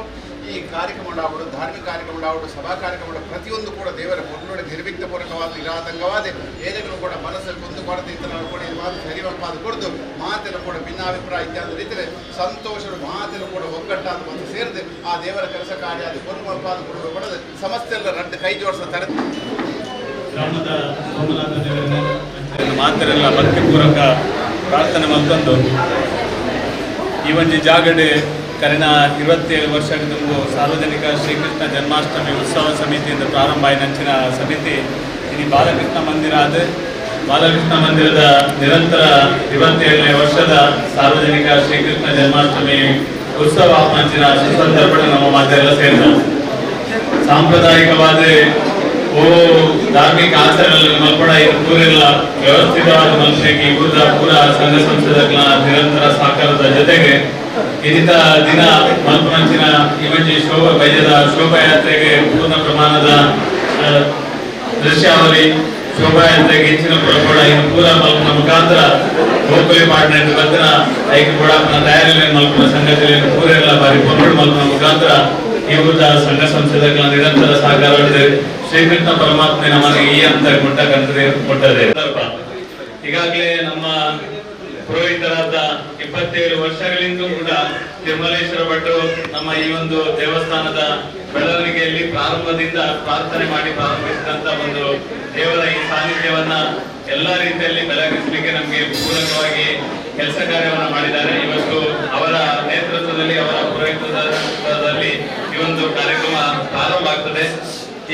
ಈ ಕಾರ್ಯಕ್ರಮ ಉಂಟಾಗುವುದು, ಧಾರ್ಮಿಕ ಕಾರ್ಯಕ್ರಮ ಉಂಟಾಗುವುದು, ಸಭಾ ಕಾರ್ಯಕ್ರಮ ಪ್ರತಿಯೊಂದು ಕೂಡ ದೇವರ ಪೂರ್ಣ ನಿರ್ವಿಘ್ನಪೂರ್ವಕವಾದ ನಿರಾತಂಕವಾದ ಏನೆಗಳು ಕೂಡ ಮನಸ್ಸಲ್ಲಿ ಕುಂದುಕೊಡದೆ ಇತರ ಕೂಡ ಸರಿವಂಪಾದ ಕೊಡ್ದು ಮಾತೆಲ್ಲ ಕೂಡ ಭಿನ್ನಾಭಿಪ್ರಾಯ ಇತ್ಯಾದಿ ರೀತಿಯಲ್ಲಿ ಸಂತೋಷದ ಮಾತೆಲ್ಲ ಕೂಡ ಒಗ್ಗಟ್ಟಾದ ಮತ್ತು ಸೇರಿದೆ ಆ ದೇವರ ಕೆಲಸ ಕಾರ್ಯ ಅದು ಕೊಡುವಂಪಾದ ಕೊಡುವ ಕೊಡದೆ ಸಮಸ್ತೆಲ್ಲ ರದ್ದು ಕೈ ಜೋಡಿಸ ತರ ಗ್ರಾಮದ ಸೋಮನಾಥ ದೇವರನ್ನ ಮಾತರೆಲ್ಲ ಭಕ್ತಿಪೂರ್ವಕ ಪ್ರಾರ್ಥನೆ ಮತ್ತೊಂದು ಈ ಒಂದು ಜಾಗಡೆ ಕರೆನ 27 ವರ್ಷಕ್ಕೆ ತುಂಬು ಸಾರ್ವಜನಿಕ ಶ್ರೀಕೃಷ್ಣ ಜನ್ಮಾಷ್ಟಮಿ ಉತ್ಸವ ಸಮಿತಿಯಿಂದ ಪ್ರಾರಂಭ ಆಯ್ನಂಚಿನ ಸಮಿತಿ ಇನ್ನು ಬಾಲಕೃಷ್ಣ ಮಂದಿರ ಆದ ಬಾಲಕೃಷ್ಣ ಮಂದಿರದ ನಿರಂತರ 27ನೇ ವರ್ಷದ ಸಾರ್ವಜನಿಕ ಶ್ರೀಕೃಷ್ಣ ಜನ್ಮಾಷ್ಟಮಿ ಉತ್ಸವ ಮಂಚಿನ ಸುಸಂದರ್ಭ ನಮ್ಮ ಮಾತೆಲ್ಲ ಸೇರಿದ ಸಾಂಪ್ರದಾಯಿಕವಾದ ಧಾರ್ಮಿಕ ಆಚರಣೆಗಳನ್ನು ಮಲ್ಪಡ ಇದು ಪೂರೆಲ್ಲ ವ್ಯವಸ್ಥಿತವಾದ ಮನುಷ್ಯಕ್ಕೆ ಪೂರ ಸಂಘ ಸಂಸ್ಥೆಗಳ ನಿರಂತರ ಸಹಕಾರದ ಜೊತೆಗೆ ಇದಿತ ದಿನ ಮಲ್ಪಂಚಿನ ಈ ಮಂಜಿ ಬೈಜದ ಶೋಭಾಯಾತ್ರೆಗೆ ಪೂರ್ಣ ಪ್ರಮಾಣದ ದೃಶ್ಯಾವಳಿ ಶೋಭಾಯಾತ್ರೆಗೆ ಹೆಚ್ಚಿನ ಕೂಡ ಇನ್ನು ಪೂರ ಮಲ್ಪನ ಮುಖಾಂತರ ಗೋಕುಲಿ ಪಾಟ್ನ ಬಂಧನ ಐಕ್ಯ ಕೂಡ ತಯಾರಿ ಮಲ್ಪನ ಸಂಘಟನೆ ಪೂರೆಲ್ಲ ಬಾರಿ ಪೊನ್ನಡು ಮಲ್ಪನ ಮುಖಾಂತರ ಈ ಊಟ ಸಂಘ ಸಂಸ್ಥೆಗಳ ನಿರಂತರ ಸಹಕಾರ ಶ್ರೀಕೃಷ್ಣ ಪರಮಾತ್ಮ ನಮಗೆ ಈ ಅಂತ ಕೊಟ್ಟದೆ. ಈಗಾಗಲೇ ನಮ್ಮ ಪುರೋಹಿತರಾದ 27 ವರ್ಷಗಳಿಂದ ಕೂಡ ತಿರುಮಲೇಶ್ವರ ಭಟ್ರು ನಮ್ಮ ಈ ಒಂದು ದೇವಸ್ಥಾನದ ಬೆಳವಣಿಗೆಯಲ್ಲಿ ಪ್ರಾರಂಭದಿಂದ ಪ್ರಾರ್ಥನೆ ಮಾಡಿ ಪ್ರಾರಂಭಿಸಿದಂತ ಒಂದು ದೇವರ ಈ ಸಾನ್ನಿಧ್ಯವನ್ನ ಎಲ್ಲಾ ರೀತಿಯಲ್ಲಿ ಬೆಳಗಿಸಲಿಕ್ಕೆ ನಮಗೆ ಪೂರಕವಾಗಿ ಕೆಲಸ ಕಾರ್ಯವನ್ನು ಮಾಡಿದ್ದಾರೆ. ಇವತ್ತು ಅವರ ನೇತೃತ್ವದಲ್ಲಿ ಅವರ ಪುರೋಹಿತದಲ್ಲಿ ಈ ಒಂದು ಕಾರ್ಯಕ್ರಮ ಪ್ರಾರಂಭ ಆಗ್ತದೆ.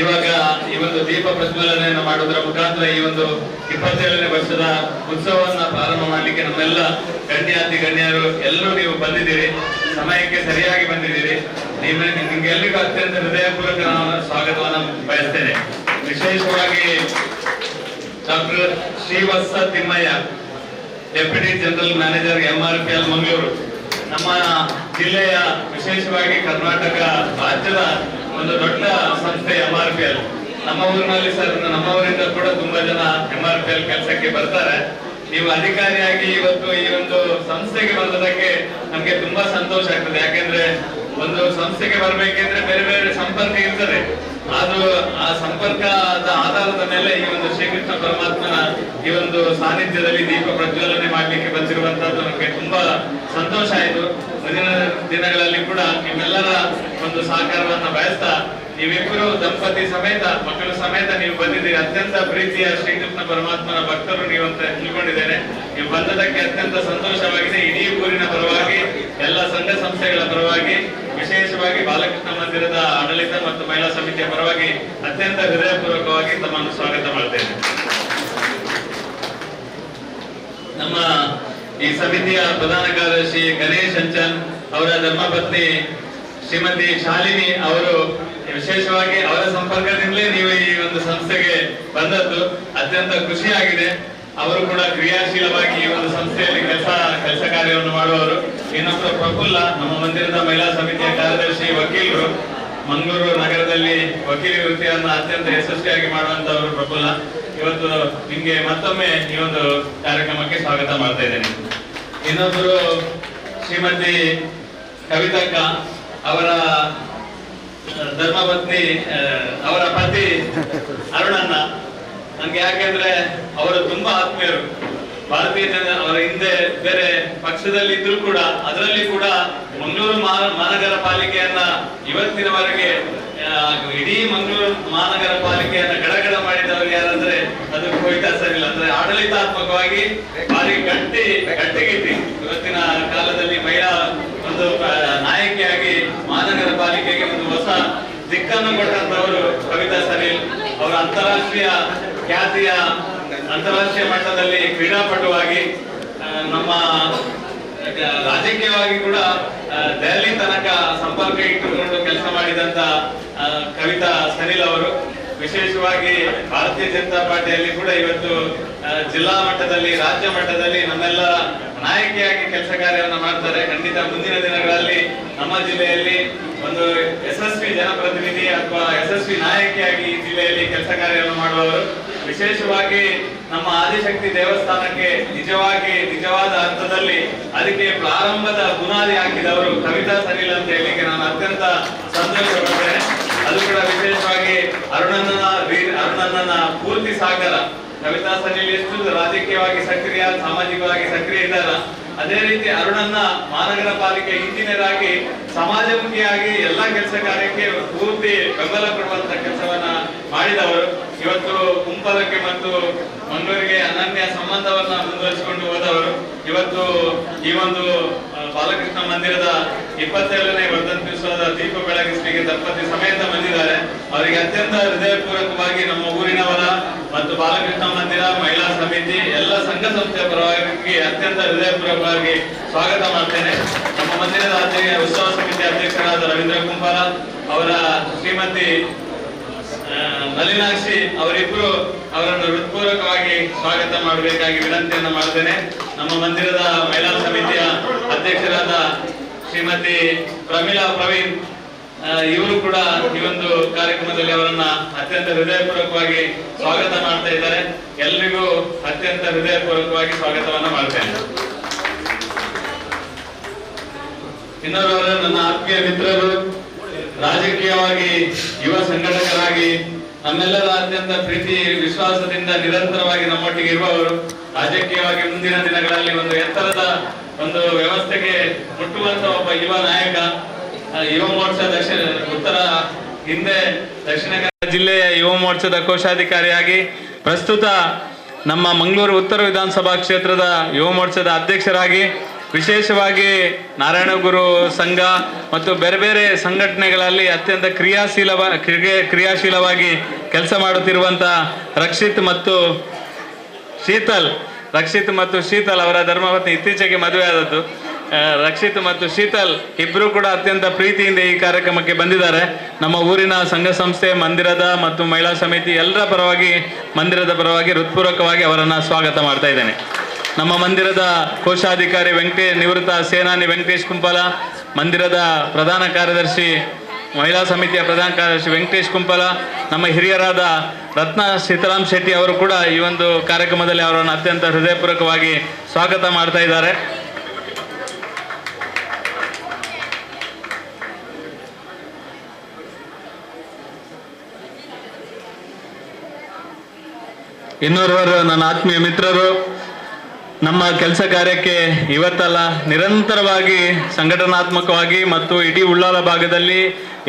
ಇವಾಗ ಈ ಒಂದು ದೀಪ ಪ್ರಜ್ವಲನೆಯನ್ನು ಮಾಡುವುದರ ಮುಖಾಂತರ ಈ ಒಂದು 27ನೇ ವರ್ಷದ ಉತ್ಸವವನ್ನ ಪ್ರಾರಂಭ ಮಾಡಲಿಕ್ಕೆ ನಮ್ಮೆಲ್ಲ ಗಣ್ಯರು ಎಲ್ಲರೂ ನೀವು ಬಂದಿದ್ದೀರಿ, ಸಮಯಕ್ಕೆ ಸರಿಯಾಗಿ ಬಂದಿದ್ದೀರಿ. ನಿಮ್ಗೆಲ್ಲರಿಗೂ ಅತ್ಯಂತ ಹೃದಯಪೂರ್ವಕ ನಾನು ಸ್ವಾಗತವನ್ನು ಬಯಸ್ತೇನೆ. ವಿಶೇಷವಾಗಿ doctor Srivatsa Thimmaiah, deputy general manager MRPL Mangaluru, ನಮ್ಮ ಜಿಲ್ಲೆಯ ವಿಶೇಷವಾಗಿ ಕರ್ನಾಟಕ ರಾಜ್ಯದ ಒಂದು ದೊಡ್ಡ ಸಂಸ್ಥೆ MRPL. ನಮ್ಮ ಊರಿನಲ್ಲಿ ನಮ್ಮ ಊರಿಂದ ಕೂಡ ತುಂಬಾ ಜನ MRPL ಕೆಲಸಕ್ಕೆ ಬರ್ತಾರೆ. ನೀವು ಅಧಿಕಾರಿಯಾಗಿ ಇವತ್ತು ಈ ಒಂದು ಸಂಸ್ಥೆಗೆ ಬಂದದಕ್ಕೆ ನಮ್ಗೆ ತುಂಬಾ ಸಂತೋಷ ಆಗ್ತದೆ. ಯಾಕೆಂದ್ರೆ ಒಂದು ಸಂಸ್ಥೆಗೆ ಬರ್ಬೇಕೆಂದ್ರೆ ಬೇರೆ ಬೇರೆ ಸಂಪರ್ಕ ಇರ್ತದೆ. ಆದ್ರೂ ಆ ಸಂಪರ್ಕದ ಆಧಾರದ ಮೇಲೆ ಈ ಒಂದು ಶ್ರೀಕೃಷ್ಣ ಪರಮಾತ್ಮನ ಈ ಒಂದು ಸಾನ್ನಿಧ್ಯದಲ್ಲಿ ದೀಪ ಪ್ರಜ್ವಲನೆ ಮಾಡ್ಲಿಕ್ಕೆ ಬಂದಿರುವಂತದ್ದು ನಮಗೆ ತುಂಬಾ ಸಂತೋಷ ಆಯಿತು. ಮುಂದಿನ ದಿನಗಳಲ್ಲಿ ಕೂಡ ನಿಮ್ಮೆಲ್ಲರ ಒಂದು ಸಹಕಾರವನ್ನ ಬಯಸ್ತಾ, ನೀವಿಬ್ಬರು ದಂಪತಿ ಸಮೇತ ಮಕ್ಕಳ ಸಮೇತ ನೀವು ಬಂದಿದ್ದೀರಿ. ಅತ್ಯಂತ ಪ್ರೀತಿಯ ಶ್ರೀಕೃಷ್ಣ ಪರಮಾತ್ಮನ ಭಕ್ತರು ನೀವು ಅಂತ ತಿಳ್ಕೊಂಡಿದ್ದೇನೆ. ನೀವು ಬಂದದಕ್ಕೆ ಅತ್ಯಂತ ಸಂತೋಷವಾಗಿದೆ. ಇಡೀ ಊರಿನ ಪರವಾಗಿ, ಎಲ್ಲ ಸಂಘ ಸಂಸ್ಥೆಗಳ ಪರವಾಗಿ, ವಿಶೇಷವಾಗಿ ಬಾಲಕೃಷ್ಣ ಮಂದಿರದ ಆಡಳಿತ ಮತ್ತು ಮಹಿಳಾ ಸಮಿತಿಯ ಪರವಾಗಿ ಅತ್ಯಂತ ಹೃದಯಪೂರ್ವಕವಾಗಿ ತಮ್ಮನ್ನು ಸ್ವಾಗತ ಮಾಡ್ತೇನೆ. ನಮ್ಮ ಈ ಸಮಿತಿಯ ಪ್ರಧಾನ ಕಾರ್ಯದರ್ಶಿ ಗಣೇಶ್ ಅಂಚನ್ ಅವರ ಧರ್ಮಪತ್ನಿ ಶ್ರೀಮತಿ ಶಾಲಿನಿ ಅವರು ವಿಶೇಷವಾಗಿ ಅವರ ಸಂಪರ್ಕದಿಂದಲೇ ನೀವು ಈ ಒಂದು ಸಂಸ್ಥೆಗೆ ಬಂದದ್ದು ಅತ್ಯಂತ ಖುಷಿಯಾಗಿದೆ. ಅವರು ಕೂಡ ಕ್ರಿಯಾಶೀಲವಾಗಿ ಈ ಒಂದು ಸಂಸ್ಥೆಯಲ್ಲಿ ಕೆಲಸ ಕಾರ್ಯವನ್ನು ಮಾಡುವವರು. ಇನ್ನೊಬ್ಬರು ಪ್ರಫುಲ್ಲ, ನಮ್ಮ ಮಂದಿರದ ಮಹಿಳಾ ಸಮಿತಿಯ ಕಾರ್ಯದರ್ಶಿ, ವಕೀಲರು, ಮಂಗಳೂರು ನಗರದಲ್ಲಿ ವಕೀಲಿ ವೃತ್ತಿಯನ್ನ ಅತ್ಯಂತ ಯಶಸ್ವಿಯಾಗಿ ಮಾಡುವಂತವರು ಪ್ರಫುಲ್ಲ. ಇವತ್ತು ನಿಮ್ಗೆ ಮತ್ತೊಮ್ಮೆ ಈ ಒಂದು ಕಾರ್ಯಕ್ರಮಕ್ಕೆ ಸ್ವಾಗತ ಮಾಡ್ತಾ ಇದ್ದೇನೆ. ಇನ್ನೊಬ್ಬರು ಶ್ರೀಮತಿ ಕವಿತಕ್ಕ, ಅವರ ಧರ್ಮಪತ್ನಿ, ಅವರ ಪತಿ ಅರುಣಣ್ಣ. ನನ್ಗೆ ಯಾಕೆಂದ್ರೆ ಅವರು ತುಂಬಾ ಆತ್ಮೀಯರು. ಭಾರತೀಯ ಅವರ ಹಿಂದೆ ಬೇರೆ ಪಕ್ಷದಲ್ಲಿ ಇದ್ರು ಕೂಡ ಅದರಲ್ಲಿ ಕೂಡ ಮಂಗಳೂರು ಮಹಾನಗರ ಪಾಲಿಕೆಯನ್ನ ಇವತ್ತಿನವರೆಗೆ ಇಡೀ ಮಂಗಳೂರು ಮಹಾನಗರ ಪಾಲಿಕೆಯನ್ನ ಗಡಗಡ ಮಾಡಿದವರು ಯಾರಂದ್ರೆ ಅದು ಕವಿತಾ ಸರಿಲ್. ಅಂದ್ರೆ ಆಡಳಿತಾತ್ಮಕವಾಗಿ ಭಾರಿ ಗಟ್ಟಿಗಿದ್ದಿ. ಇವತ್ತಿನ ಕಾಲದಲ್ಲಿ ಮಹಿಳಾ ಒಂದು ನಾಯಕಿಯಾಗಿ ಮಹಾನಗರ ಪಾಲಿಕೆಗೆ ಒಂದು ಹೊಸ ದಿಕ್ಕನ್ನು ಕೊಟ್ಟಂತವರು ಕವಿತಾ ಸರಿಲ್. ಅವರ ಅಂತಾರಾಷ್ಟ್ರೀಯ ಖ್ಯಾತಿಯ ಅಂತಾರಾಷ್ಟ್ರೀಯ ಮಟ್ಟದಲ್ಲಿ ಕ್ರೀಡಾಪಟುವಾಗಿ ನಮ್ಮ ರಾಜಕೀಯವಾಗಿ ಕೂಡ ದೆಹಲಿ ತನಕ ಸಂಪರ್ಕ ಇಟ್ಟುಕೊಂಡು ಕೆಲಸ ಮಾಡಿದಂತ ಕವಿತಾ ಸನಿಲ್ ಅವರು ವಿಶೇಷವಾಗಿ ಭಾರತೀಯ ಜನತಾ ಪಾರ್ಟಿಯಲ್ಲಿ ಕೂಡ ಇವತ್ತು ಜಿಲ್ಲಾ ಮಟ್ಟದಲ್ಲಿ, ರಾಜ್ಯ ಮಟ್ಟದಲ್ಲಿ ನಮ್ಮೆಲ್ಲ ನಾಯಕಿಯಾಗಿ ಕೆಲಸ ಕಾರ್ಯವನ್ನು ಮಾಡ್ತಾರೆ. ಖಂಡಿತ ಮುಂದಿನ ದಿನಗಳಲ್ಲಿ ನಮ್ಮ ಜಿಲ್ಲೆಯಲ್ಲಿ ಒಂದು ಯಶಸ್ವಿ ಜನಪ್ರತಿನಿಧಿ ಅಥವಾ ಯಶಸ್ವಿ ನಾಯಕಿಯಾಗಿ ಈ ಜಿಲ್ಲೆಯಲ್ಲಿ ಕೆಲಸ ಕಾರ್ಯವನ್ನು ಮಾಡುವವರು. ವಿಶೇಷವಾಗಿ ನಮ್ಮ ಆದಿಶಕ್ತಿ ದೇವಸ್ಥಾನಕ್ಕೆ ನಿಜವಾದ ಅರ್ಥದಲ್ಲಿ ಅದಕ್ಕೆ ಪ್ರಾರಂಭದ ಬುನಾದಿ ಹಾಕಿದವರು ಕವಿತಾ ಸನಿಲ್ ಅಂತ ಹೇಳಿಕ್ಕೆ ನಾನು ಅತ್ಯಂತ ಸಂತೋಷ ಪಡ್ತೇನೆ. ಅದು ಕೂಡ ವಿಶೇಷವಾಗಿ ಅರುಣಣ್ಣನ ಪೂರ್ತಿ ಸಾಗರ. ಕವಿತಾ ಸನಿಲ್ ಎಷ್ಟು ರಾಜಕೀಯವಾಗಿ ಸಕ್ರಿಯ, ಸಾಮಾಜಿಕವಾಗಿ ಸಕ್ರಿಯ ಇದ್ದಾರ, ಅದೇ ರೀತಿ ಅರುಣಣ್ಣ ಮಹಾನಗರ ಪಾಲಿಕೆ ಇಂಜಿನಿಯರ್ ಆಗಿ ಸಮಾಜಮುಖಿಯಾಗಿ ಎಲ್ಲಾ ಕೆಲಸ ಕಾರ್ಯಕ್ಕೆ ಪೂರ್ತಿ ಬೆಂಬಲ ಕೊಡುವಂತ ಕೆಲಸವನ್ನ ಮಾಡಿದವರು. ಇವತ್ತು ಕುಂಪಲಕ್ಕೆ ಮತ್ತು ಮಂಗಳೂರಿಗೆ ಅನನ್ಯ ಸಂಬಂಧವನ್ನ ಮುಂದುವರಿಸಿಕೊಂಡು ಹೋದವರು. ಇವತ್ತು ಈ ಒಂದು ಬಾಲಕೃಷ್ಣ ಮಂದಿರದ 27ನೇ ವರ್ಧಂತ್ಯುತ್ಸವದ ದೀಪ ಬೆಳಗಿಸಲಿಕ್ಕೆ ದಂಪತಿ ಸಮೇತ ಬಂದಿದ್ದಾರೆ. ಅವರಿಗೆ ಅತ್ಯಂತ ಹೃದಯಪೂರ್ವಕವಾಗಿ ನಮ್ಮ ಊರಿನವರ ಮತ್ತು ಬಾಲಕೃಷ್ಣ ಮಂದಿರ ಮಹಿಳಾ ಸಮಿತಿ ಎಲ್ಲ ಸಂಘ ಸಂಸ್ಥೆಯ ಪರವಾಗಿ ಅತ್ಯಂತ ಹೃದಯಪೂರ್ವಕವಾಗಿ ಸ್ವಾಗತ ಮಾಡ್ತೇನೆ. ನಮ್ಮ ಮಂದಿರದ ಉತ್ಸವ ಸಮಿತಿ ಅಧ್ಯಕ್ಷರಾದ ರವೀಂದ್ರ ಕುಂಪಾಲ, ಅವರ ಶ್ರೀಮತಿ ನಳಿನಾಕ್ಷಿ ಅವರಿಬ್ಬರು ಅವರನ್ನು ಹೃತ್ಪೂರ್ವಕವಾಗಿ ಸ್ವಾಗತ ಮಾಡಬೇಕಾಗಿ ವಿನಂತಿಯನ್ನು ಮಾಡ್ತೇನೆ. ನಮ್ಮ ಮಂದಿರದ ಮಹಿಳಾ ಸಮಿತಿಯ ಅಧ್ಯಕ್ಷರಾದ ಶ್ರೀಮತಿ ಪ್ರಮೀಳಾ ಪ್ರವೀಣ್, ಇವರು ಕೂಡ ಈ ಒಂದು ಕಾರ್ಯಕ್ರಮದಲ್ಲಿ ಅವರನ್ನ ಅತ್ಯಂತ ಹೃದಯಪೂರ್ವಕವಾಗಿ ಸ್ವಾಗತ ಮಾಡ್ತಾ ಇದ್ದಾರೆ. ಎಲ್ರಿಗೂ ಅತ್ಯಂತ ಹೃದಯಪೂರ್ವಕವಾಗಿ ಸ್ವಾಗತವನ್ನ ಮಾಡ್ತೇನೆ. ಇನ್ನೊಬ್ಬರು ನನ್ನ ಆತ್ಮೀಯ ಮಿತ್ರರು, ರಾಜಕೀಯವಾಗಿ ಯುವ ಸಂಘಟಕರಾಗಿ ನಮ್ಮೆಲ್ಲರ ಅತ್ಯಂತ ಪ್ರೀತಿ ವಿಶ್ವಾಸದಿಂದ ನಿರಂತರವಾಗಿ ನಮ್ಮೊಟ್ಟಿಗೆ ಇರುವವರು. ರಾಜಕೀಯವಾಗಿ ಮುಂದಿನ ದಿನಗಳಲ್ಲಿ ಒಂದು ಎತ್ತರದ ಒಂದು ವ್ಯವಸ್ಥೆಗೆ ಮುಟ್ಟುವಂತ ಒಬ್ಬ ಯುವ ನಾಯಕ. ಯುವ ಮೋರ್ಚಾ ದಕ್ಷಿಣ ಕನ್ನಡ ಜಿಲ್ಲೆಯ ಯುವ ಮೋರ್ಚಾದ ಕೋಶಾಧಿಕಾರಿಯಾಗಿ ಪ್ರಸ್ತುತ ನಮ್ಮ ಮಂಗಳೂರು ಉತ್ತರ ವಿಧಾನಸಭಾ ಕ್ಷೇತ್ರದ ಯುವ ಮೋರ್ಚಾದ ಅಧ್ಯಕ್ಷರಾಗಿ, ವಿಶೇಷವಾಗಿ ನಾರಾಯಣಗುರು ಸಂಘ ಮತ್ತು ಬೇರೆ ಬೇರೆ ಸಂಘಟನೆಗಳಲ್ಲಿ ಅತ್ಯಂತ ಕ್ರಿಯಾಶೀಲವಾಗಿ ಕೆಲಸ ಮಾಡುತ್ತಿರುವಂಥ ರಕ್ಷಿತ್ ಮತ್ತು ಶೀತಲ್ ಅವರ ಧರ್ಮಪತ್ನಿ ಇತ್ತೀಚೆಗೆ ಮದುವೆ ಆದದ್ದು. ರಕ್ಷಿತ್ ಮತ್ತು ಶೀತಲ್ ಇಬ್ಬರು ಕೂಡ ಅತ್ಯಂತ ಪ್ರೀತಿಯಿಂದ ಈ ಕಾರ್ಯಕ್ರಮಕ್ಕೆ ಬಂದಿದ್ದಾರೆ. ನಮ್ಮ ಊರಿನ ಸಂಘ ಸಂಸ್ಥೆ, ಮಂದಿರದ ಮತ್ತು ಮಹಿಳಾ ಸಮಿತಿ ಎಲ್ಲರ ಪರವಾಗಿ, ಮಂದಿರದ ಪರವಾಗಿ ಹೃತ್ಪೂರ್ವಕವಾಗಿ ಅವರನ್ನು ಸ್ವಾಗತ ಮಾಡ್ತಾ ಇದ್ದೇನೆ. ನಮ್ಮ ಮಂದಿರದ ಕೋಶಾಧಿಕಾರಿ ನಿವೃತ್ತ ಸೇನಾನಿ ವೆಂಕಟೇಶ್ ಕುಂಪಾಲ, ಮಂದಿರದ ಪ್ರಧಾನ ಕಾರ್ಯದರ್ಶಿ, ಮಹಿಳಾ ಸಮಿತಿಯ ಪ್ರಧಾನ ಕಾರ್ಯದರ್ಶಿ ವೆಂಕಟೇಶ್ ಕುಂಪಾಲ, ನಮ್ಮ ಹಿರಿಯರಾದ ರತ್ನ ಸೀತಾರಾಮ್ ಶೆಟ್ಟಿ ಅವರು ಕೂಡ ಈ ಒಂದು ಕಾರ್ಯಕ್ರಮದಲ್ಲಿ ಅವರನ್ನು ಅತ್ಯಂತ ಹೃದಯಪೂರ್ವಕವಾಗಿ ಸ್ವಾಗತ ಮಾಡ್ತಾ ಇದ್ದಾರೆ. ಇನ್ನೋರ್ವರು ನನ್ನ ಆತ್ಮೀಯ ಮಿತ್ರರು, ನಮ್ಮ ಕೆಲಸ ಕಾರ್ಯಕ್ಕೆ ಇವತ್ತಲ್ಲ ನಿರಂತರವಾಗಿ ಸಂಘಟನಾತ್ಮಕವಾಗಿ ಮತ್ತು ಇಡೀ ಉಳ್ಳಾಲ ಭಾಗದಲ್ಲಿ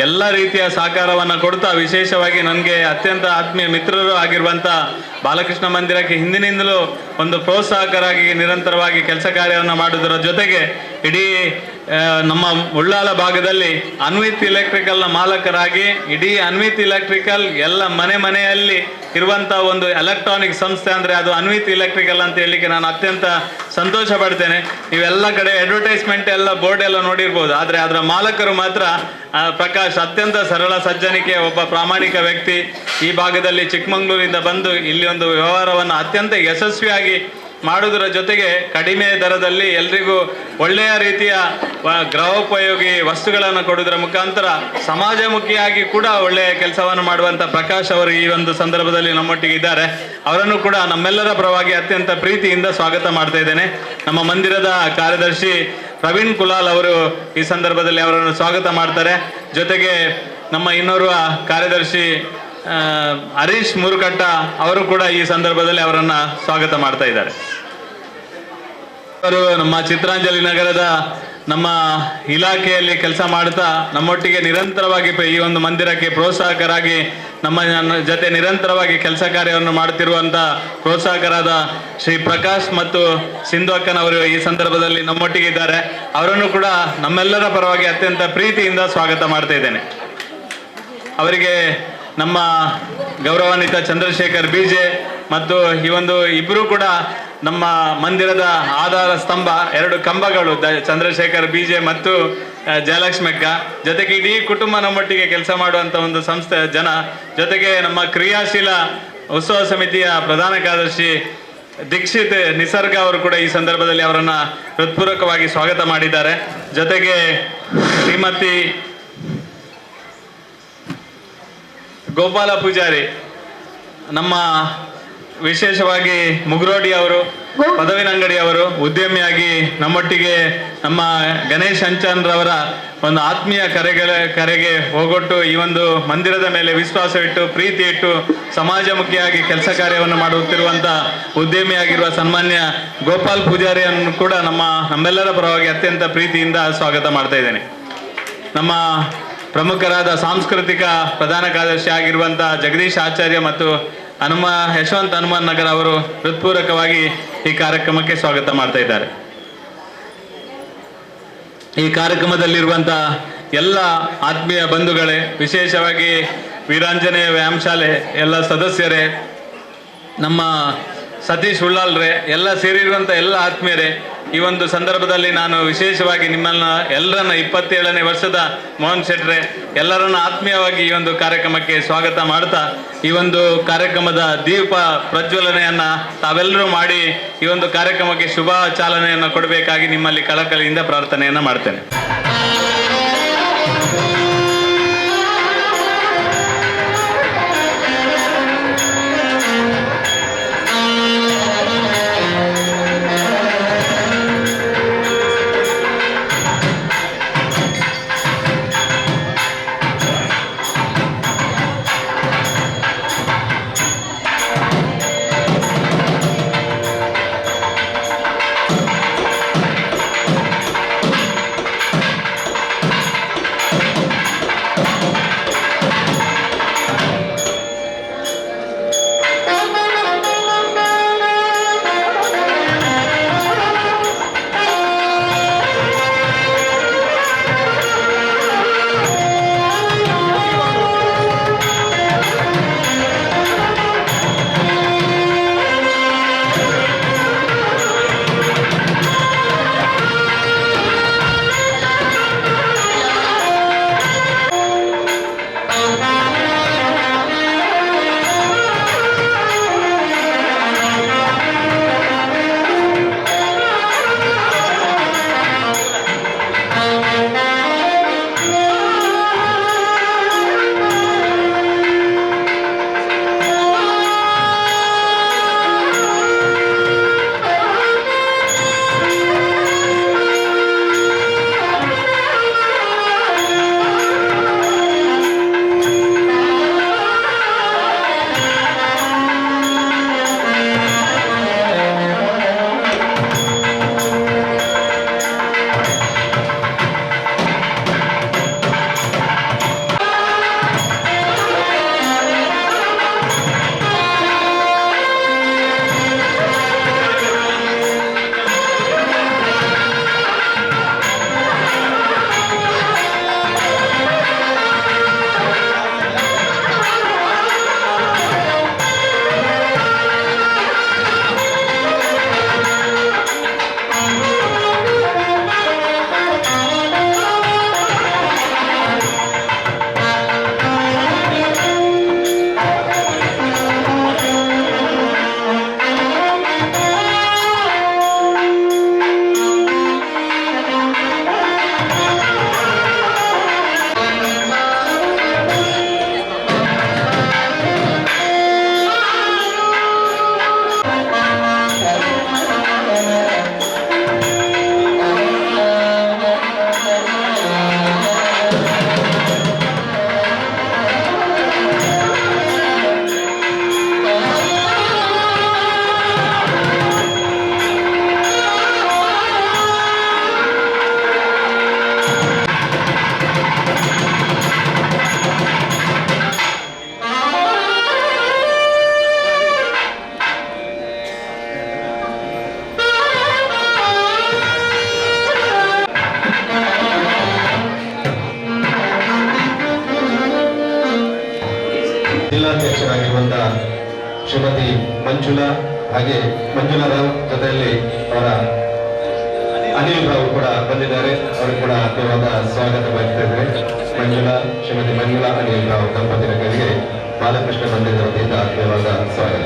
ಎಲ್ಲ ರೀತಿಯ ಸಹಕಾರವನ್ನು ಕೊಡ್ತಾ, ವಿಶೇಷವಾಗಿ ನನಗೆ ಅತ್ಯಂತ ಆತ್ಮೀಯ ಮಿತ್ರರು ಆಗಿರುವಂಥ ಬಾಲಕೃಷ್ಣ ಮಂದಿರಕ್ಕೆ ಹಿಂದಿನಿಂದಲೂ ಒಂದು ಪ್ರೋತ್ಸಾಹಕರಾಗಿ ನಿರಂತರವಾಗಿ ಕೆಲಸ ಕಾರ್ಯವನ್ನು ಮಾಡುವುದರ ಜೊತೆಗೆ ಇಡೀ ನಮ್ಮ ಉಳ್ಳಾಲ ಭಾಗದಲ್ಲಿ ಅನ್ವಿತ್ ಇಲೆಕ್ಟ್ರಿಕಲ್ನ ಮಾಲಕರಾಗಿ ಇಡೀ ಅನ್ವಿತ್ ಇಲೆಕ್ಟ್ರಿಕಲ್ ಎಲ್ಲ ಮನೆಯಲ್ಲಿ ಇರುವಂಥ ಒಂದು ಎಲೆಕ್ಟ್ರಾನಿಕ್ ಸಂಸ್ಥೆ ಅಂದರೆ ಅದು ಅನ್ವಿತ್ ಇಲೆಕ್ಟ್ರಿಕಲ್ ಅಂತ ಹೇಳಲಿಕ್ಕೆ ನಾನು ಅತ್ಯಂತ ಸಂತೋಷ ಪಡ್ತೇನೆ. ನೀವೆಲ್ಲ ಕಡೆ ಅಡ್ವರ್ಟೈಸ್ಮೆಂಟ್ ಎಲ್ಲ ಬೋರ್ಡ್ ಎಲ್ಲ ನೋಡಿರ್ಬೋದು, ಆದರೆ ಅದರ ಮಾಲಕರು ಮಾತ್ರ ಪ್ರಕಾಶ್ ಅತ್ಯಂತ ಸರಳ ಸಜ್ಜನಿಕೆ, ಒಬ್ಬ ಪ್ರಾಮಾಣಿಕ ವ್ಯಕ್ತಿ. ಈ ಭಾಗದಲ್ಲಿ ಚಿಕ್ಕಮಗಳೂರಿಂದ ಬಂದು ಇಲ್ಲಿ ಒಂದು ವ್ಯವಹಾರವನ್ನು ಅತ್ಯಂತ ಯಶಸ್ವಿಯಾಗಿ ಮಾಡುವುದರ ಜೊತೆಗೆ ಕಡಿಮೆ ದರದಲ್ಲಿ ಎಲ್ರಿಗೂ ಒಳ್ಳೆಯ ರೀತಿಯ ಗೃಹೋಪಯೋಗಿ ವಸ್ತುಗಳನ್ನು ಕೊಡುವುದರ ಮುಖಾಂತರ ಸಮಾಜಮುಖಿಯಾಗಿ ಕೂಡ ಒಳ್ಳೆಯ ಕೆಲಸವನ್ನು ಮಾಡುವಂಥ ಪ್ರಕಾಶ್ ಅವರು ಈ ಒಂದು ಸಂದರ್ಭದಲ್ಲಿ ನಮ್ಮೊಟ್ಟಿಗೆ ಇದ್ದಾರೆ. ಅವರನ್ನು ಕೂಡ ನಮ್ಮೆಲ್ಲರ ಪರವಾಗಿ ಅತ್ಯಂತ ಪ್ರೀತಿಯಿಂದ ಸ್ವಾಗತ ಮಾಡ್ತಾ ಇದ್ದೇನೆ. ನಮ್ಮ ಮಂದಿರದ ಕಾರ್ಯದರ್ಶಿ ಪ್ರವೀಣ್ ಕುಲಾಲ್ ಅವರು ಈ ಸಂದರ್ಭದಲ್ಲಿ ಅವರನ್ನು ಸ್ವಾಗತ ಮಾಡ್ತಾರೆ. ಜೊತೆಗೆ ನಮ್ಮ ಇನ್ನೋರ್ವ ಕಾರ್ಯದರ್ಶಿ ಹರೀಶ್ ಮುರುಕಟ್ಟ ಅವರು ಕೂಡ ಈ ಸಂದರ್ಭದಲ್ಲಿ ಅವರನ್ನು ಸ್ವಾಗತ ಮಾಡ್ತಾ ಇದ್ದಾರೆ. ಅವರು ನಮ್ಮ ಚಿತ್ರಾಂಜಲಿ ನಗರದ ನಮ್ಮ ಇಲಾಖೆಯಲ್ಲಿ ಕೆಲಸ ಮಾಡ್ತಾ ನಮ್ಮೊಟ್ಟಿಗೆ ನಿರಂತರವಾಗಿ ಈ ಒಂದು ಮಂದಿರಕ್ಕೆ ಪ್ರೋತ್ಸಾಹಕರಾಗಿ ನಮ್ಮ ಜೊತೆ ನಿರಂತರವಾಗಿ ಕೆಲಸ ಕಾರ್ಯವನ್ನು ಮಾಡುತ್ತಿರುವಂಥ ಪ್ರೋತ್ಸಾಹಕರಾದ ಶ್ರೀ ಪ್ರಕಾಶ್ ಮತ್ತು ಸಿಂಧು ಅಕ್ಕನವರು ಈ ಸಂದರ್ಭದಲ್ಲಿ ನಮ್ಮೊಟ್ಟಿಗೆ ಇದ್ದಾರೆ. ಅವರನ್ನು ಕೂಡ ನಮ್ಮೆಲ್ಲರ ಪರವಾಗಿ ಅತ್ಯಂತ ಪ್ರೀತಿಯಿಂದ ಸ್ವಾಗತ ಮಾಡ್ತಾ ಇದ್ದೇನೆ. ಅವರಿಗೆ ನಮ್ಮ ಗೌರವಾನ್ವಿತ ಚಂದ್ರಶೇಖರ್ ಬೀಜೆ ಮತ್ತು ಈ ಒಂದು ಇಬ್ಬರು ಕೂಡ ನಮ್ಮ ಮಂದಿರದ ಆಧಾರ ಸ್ತಂಭ, 2 ಕಂಬಗಳು, ಚಂದ್ರಶೇಖರ್ ಬೀಜೆ ಮತ್ತು ಜಯಲಕ್ಷ್ಮಕ್ಕ. ಜೊತೆಗೆ ಇಡೀ ಕುಟುಂಬ ನಮ್ಮೊಟ್ಟಿಗೆ ಕೆಲಸ ಮಾಡುವಂಥ ಒಂದು ಸಂಸ್ಥೆ ಜನ. ಜೊತೆಗೆ ನಮ್ಮ ಕ್ರಿಯಾಶೀಲ ಉತ್ಸವ ಸಮಿತಿಯ ಪ್ರಧಾನ ಕಾರ್ಯದರ್ಶಿ ದೀಕ್ಷಿತ್ ನಿಸರ್ಗ ಅವರು ಕೂಡ ಈ ಸಂದರ್ಭದಲ್ಲಿ ಅವರನ್ನು ಹೃತ್ಪೂರ್ವಕವಾಗಿ ಸ್ವಾಗತ ಮಾಡಿದ್ದಾರೆ. ಜೊತೆಗೆ ಶ್ರೀಮತಿ ಗೋಪಾಲ ಪೂಜಾರಿ, ನಮ್ಮ ವಿಶೇಷವಾಗಿ ಮುಗ್ರೋಡಿ ಅವರು, ಪದವಿನಂಗಡಿ ಅವರು ಉದ್ಯಮಿಯಾಗಿ ನಮ್ಮೊಟ್ಟಿಗೆ ನಮ್ಮ ಗಣೇಶ್ ಅಂಚನ್ರವರ ಒಂದು ಆತ್ಮೀಯ ಕರೆಗೆ ಹೋಗೊಟ್ಟು ಈ ಒಂದು ಮಂದಿರದ ಮೇಲೆ ವಿಶ್ವಾಸವಿಟ್ಟು ಪ್ರೀತಿ ಇಟ್ಟು ಸಮಾಜಮುಖಿಯಾಗಿ ಕೆಲಸ ಕಾರ್ಯವನ್ನು ಮಾಡುತ್ತಿರುವಂಥ ಉದ್ಯಮಿಯಾಗಿರುವ ಸನ್ಮಾನ್ಯ ಗೋಪಾಲ್ ಪೂಜಾರಿಯನ್ನು ಕೂಡ ನಮ್ಮೆಲ್ಲರ ಪರವಾಗಿ ಅತ್ಯಂತ ಪ್ರೀತಿಯಿಂದ ಸ್ವಾಗತ ಮಾಡ್ತಾ ಇದ್ದೇನೆ. ನಮ್ಮ ಪ್ರಮುಖರಾದ ಸಾಂಸ್ಕೃತಿಕ ಪ್ರಧಾನ ಕಾರ್ಯದರ್ಶಿ ಆಗಿರುವಂಥ ಜಗದೀಶ್ ಆಚಾರ್ಯ ಮತ್ತು ಯಶವಂತ್ ಹನುಮಾನ್ ನಗರ್ ಅವರು ಹೃತ್ಪೂರ್ವಕವಾಗಿ ಈ ಕಾರ್ಯಕ್ರಮಕ್ಕೆ ಸ್ವಾಗತ ಮಾಡ್ತಾ ಇದ್ದಾರೆ. ಈ ಕಾರ್ಯಕ್ರಮದಲ್ಲಿರುವಂಥ ಎಲ್ಲ ಆತ್ಮೀಯ ಬಂಧುಗಳೇ, ವಿಶೇಷವಾಗಿ ವೀರಾಂಜನೇಯ ವ್ಯಾಯಾಮ ಶಾಲೆ ಎಲ್ಲ ಸದಸ್ಯರೇ, ನಮ್ಮ ಸತೀಶ್ ಉಳ್ಳಾಲ್ರೆ, ಎಲ್ಲ ಸೇರಿರುವಂಥ ಎಲ್ಲ ಆತ್ಮೀಯರೇ, ಈ ಒಂದು ಸಂದರ್ಭದಲ್ಲಿ ನಾನು ವಿಶೇಷವಾಗಿ ನಿಮ್ಮನ್ನ ಎಲ್ಲರನ್ನ 27ನೇ ವರ್ಷದ ಮೋಹನ್ ಶೆಟ್ರೆ ಎಲ್ಲರನ್ನ ಆತ್ಮೀಯವಾಗಿ ಈ ಒಂದು ಕಾರ್ಯಕ್ರಮಕ್ಕೆ ಸ್ವಾಗತ ಮಾಡ್ತಾ ಈ ಒಂದು ಕಾರ್ಯಕ್ರಮದ ದೀಪ ಪ್ರಜ್ವಲನೆಯನ್ನ ತಾವೆಲ್ಲರೂ ಮಾಡಿ ಈ ಒಂದು ಕಾರ್ಯಕ್ರಮಕ್ಕೆ ಶುಭ ಚಾಲನೆಯನ್ನು ಕೊಡಬೇಕಾಗಿ ನಿಮ್ಮಲ್ಲಿ ಕಳಕಳಿಯಿಂದ ಪ್ರಾರ್ಥನೆಯನ್ನ ಮಾಡ್ತೇನೆ. ಜಿಲ್ಲಾಧ್ಯಕ್ಷರಾಗಿರುವಂತಹ ಶ್ರೀಮತಿ ಮಂಜುಳಾ ಹಾಗೆ ಮಂಜುಳಾ ರಾವ್ ಜೊತೆಯಲ್ಲಿ ಅವರ ಅನಿಲ್ ರಾವ್ ಕೂಡ ಬಂದಿದ್ದಾರೆ. ಅವರು ಕೂಡ ಆತ್ಮೀಯವಾದ ಸ್ವಾಗತ ಬಯಸ್ತಾ ಇದ್ದಾರೆ. ಶ್ರೀಮತಿ ಮಂಜುಳಾ ಅನಿಲ್ ರಾವ್ ದಂಪತಿಗಳಿಗೆ ಬಾಲಕೃಷ್ಣ ಮಂದಿರದ ವತಿಯಿಂದ ಆತ್ಮೀಯವಾದ ಸ್ವಾಗತ.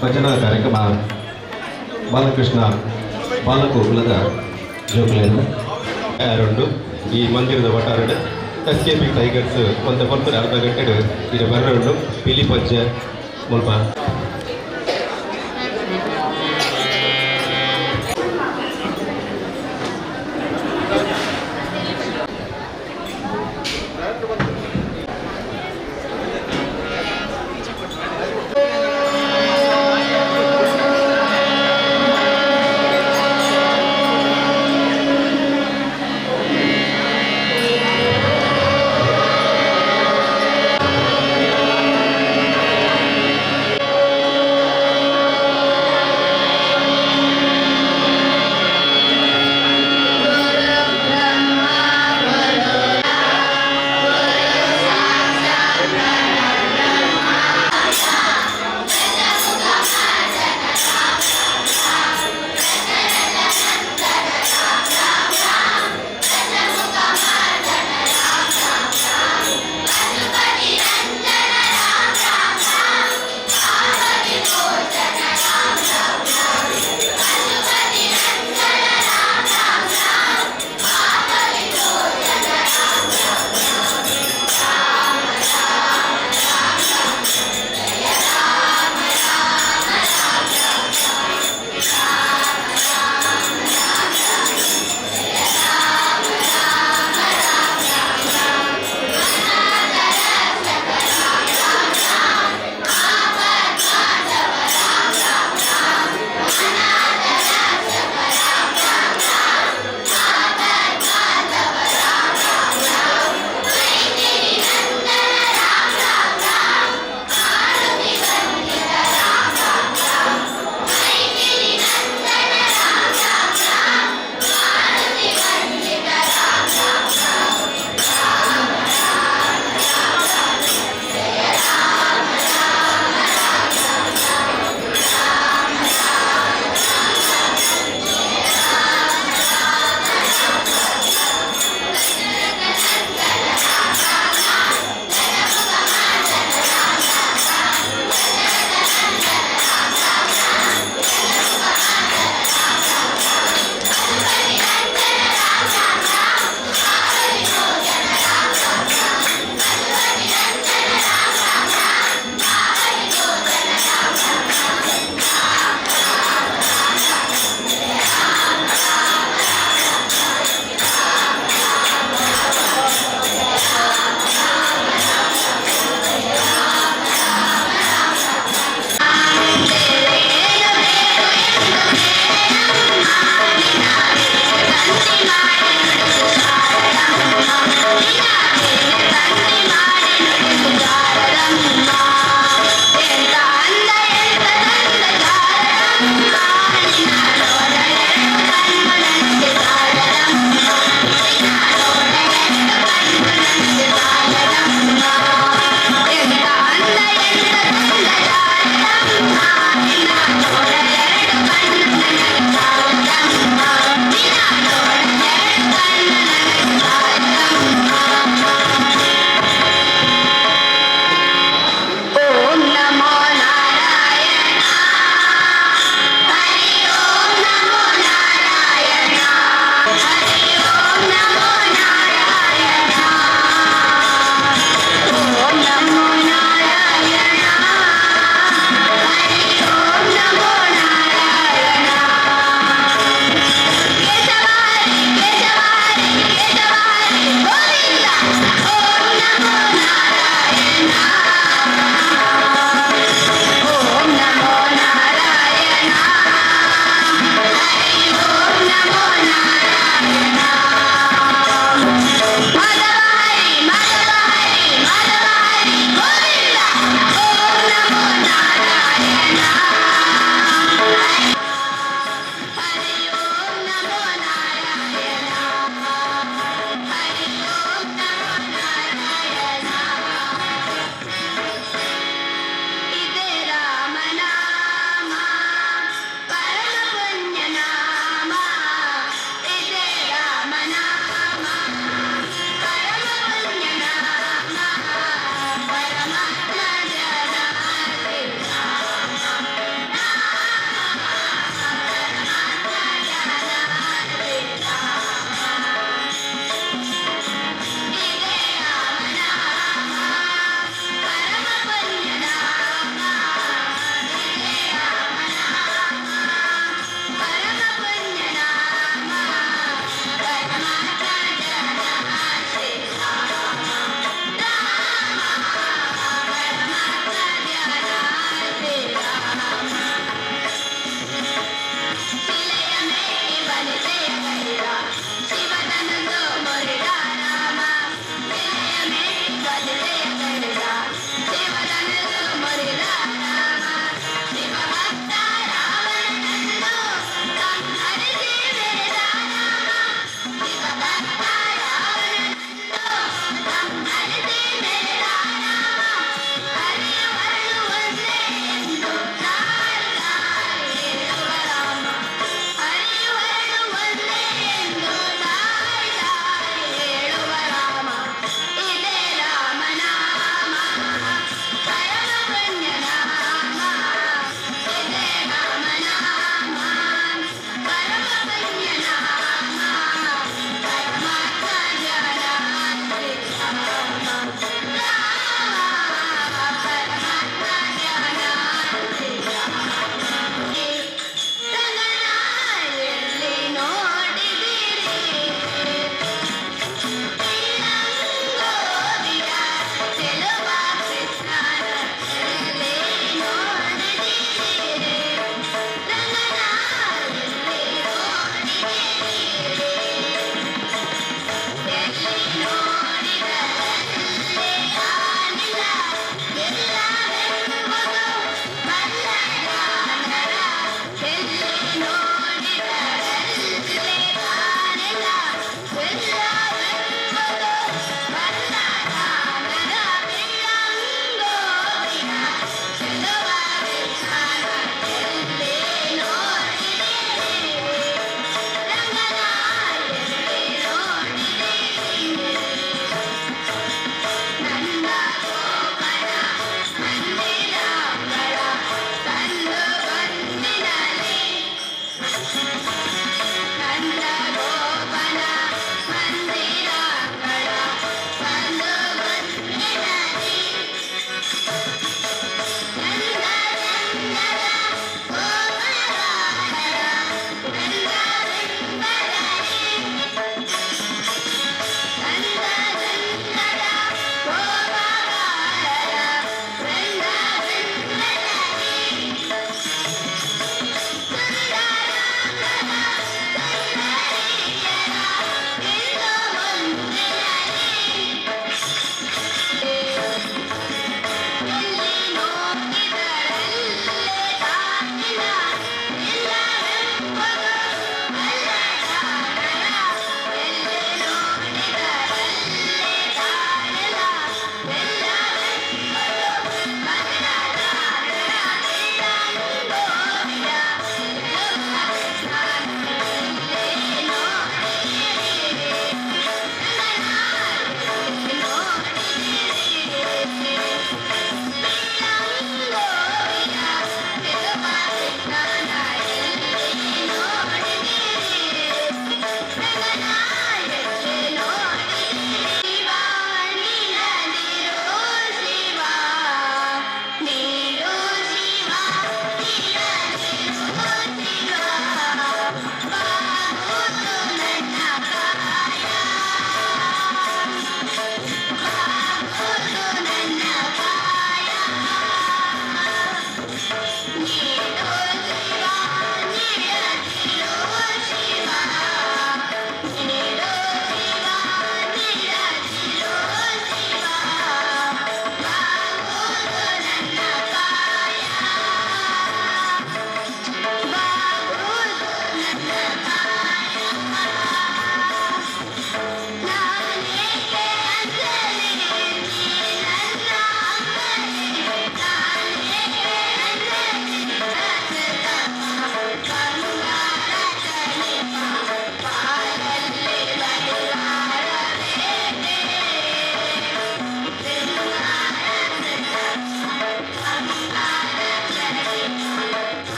ಭಜನಾ ಕಾರ್ಯಕ್ರಮ ಬಾಲಕೃಷ್ಣ ಬಾಲಗೋಕುಲದ ಜೋಕುಲೆಯನ್ನು ಎರಡು ಈ ಮಂದಿರದ ಒಟ್ಟಾರೆ SKP ಟೈಗರ್ಸ್ ಒಂದು ಬರ್ತಾರೆ ಅರ್ಧ ಗಂಟೆಗೆ ಇದು ಬರೋದು ಪಿಲಿ ಪಂಚೆ ಮುಲ್ಪ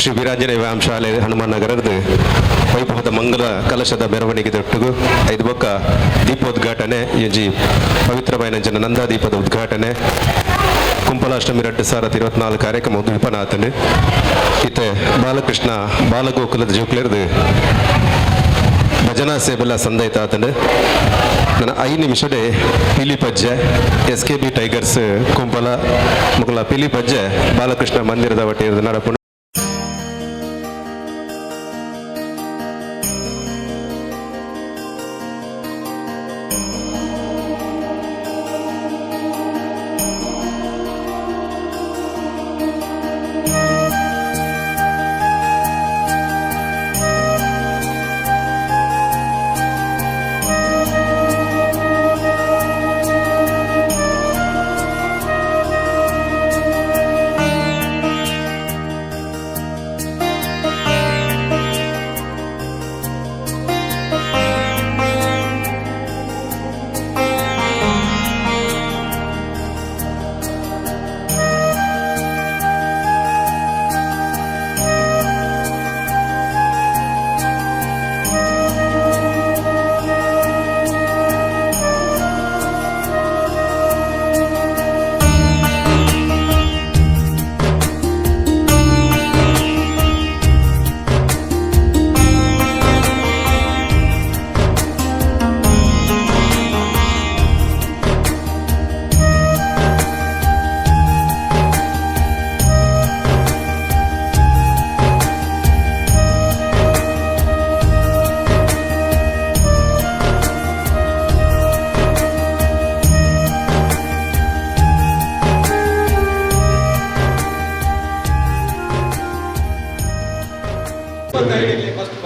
ಶ್ರೀ ವೀರಾಂಜನೇಯ ವ್ಯಾಯಾಮ ಶಾಲೆ ಹನುಮಾನ್ ನಗರದ ವೈಭವದ ಮಂಗಲ ಕಲಶದ ಮೆರವಣಿಗೆ ತೊಟ್ಟುಗು ಐದು ಬೊಕ್ಕ ದೀಪೋದ್ಘಾಟನೆ ಇಂಜಿ ಪವಿತ್ರమైన ನಂದಾದೀಪದ ಉದ್ಘಾಟನೆ ಕುಂಪಲಾಷ್ಟಮಿ 2024 ಕಾರ್ಯಕ್ರಮ ಉದ್ವಿಪನಾತಂಡು ಇತ್ತೆ ಬಾಲಕೃಷ್ಣ ಬಾಲಗೋಕುಲದ ಜೋಕ್ಲೆರ್ದು ಭಜನಾ ಸೇಬೆಲ್ಲ ಸಂದೈತಾತಂಡು ನನ್ನ 5 ನಿಮಿಷಡೆ ಪಿಲಿಪಜ್ಜೆ SKB ಟೈಗರ್ಸ್ ಕುಂಪಲ ಮುಗಲ ಪಿಲಿಪಜ್ಜೆ ಬಾಲಕೃಷ್ಣ ಮಂದಿರದ ಒಟ್ಟಿಗೆ ನಡಪುಂಡು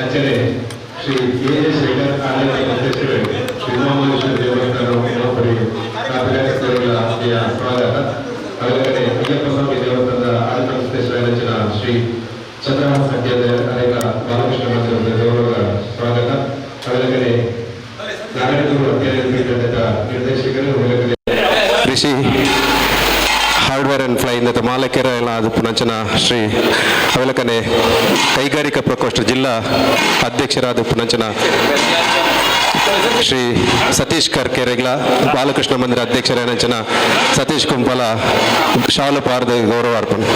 ಅಂಚನೆ ಶ್ರೀ KJ ಶೇಖರ್ ಆಲಯ ಅಧ್ಯಕ್ಷರು ಶ್ರೀ ಉಮಾಮಹೇಶ್ವರ ದೇವಸ್ಥಾನ ಕಾಪಿರಾಜಗಳ ಸ್ವಾಗತ ಅವರಿಗೆ ಅಯ್ಯಪ್ಪ ಸ್ವಾಮಿ ದೇವಸ್ಥಾನದ ಆಡಳಿತ ಮುಖ್ಯಸ್ಥರಾದ ಶ್ರೀ ಚಂದ್ರಹಾಸ ಸತ್ಯದ ಅನೇಕ ಬಾಲಕೃಷ್ಣ ಮಂದಿರದ ಗೌರವ ಸ್ವಾಗತ ಅವರಿಗೆ ನಾರಾಯಣಗುರು ಅಧ್ಯಯನ ಪೀಠದ ನಿರ್ದೇಶಕರು ಋಷಿ ಹಾರ್ಡ್ವೇರ್ ಅಂಡ್ ಫ್ಲೈ ಇಂದ ಮಾಲಕೆರ ಎಲ್ಲ ಅದು ಪುನಂಚನ ಶ್ರೀ ಅವಲಕನೆ ಕೈಗಾರಿಕಾ ಪ್ರಕೋಷ್ಠ ಜಿಲ್ಲಾ ಅಧ್ಯಕ್ಷರಾದ ಪುನಂಚನ ಶ್ರೀ ಸತೀಶ್ ಕರ್ಕೆರೆಗ್ಲ ಬಾಲಕೃಷ್ಣ ಮಂದಿರ ಅಧ್ಯಕ್ಷರೇನಂಚನ ಸತೀಶ್ ಕುಂಪಲ ಶಾಲು ಪಾರದ ಗೌರವಾರ್ಪಣೆ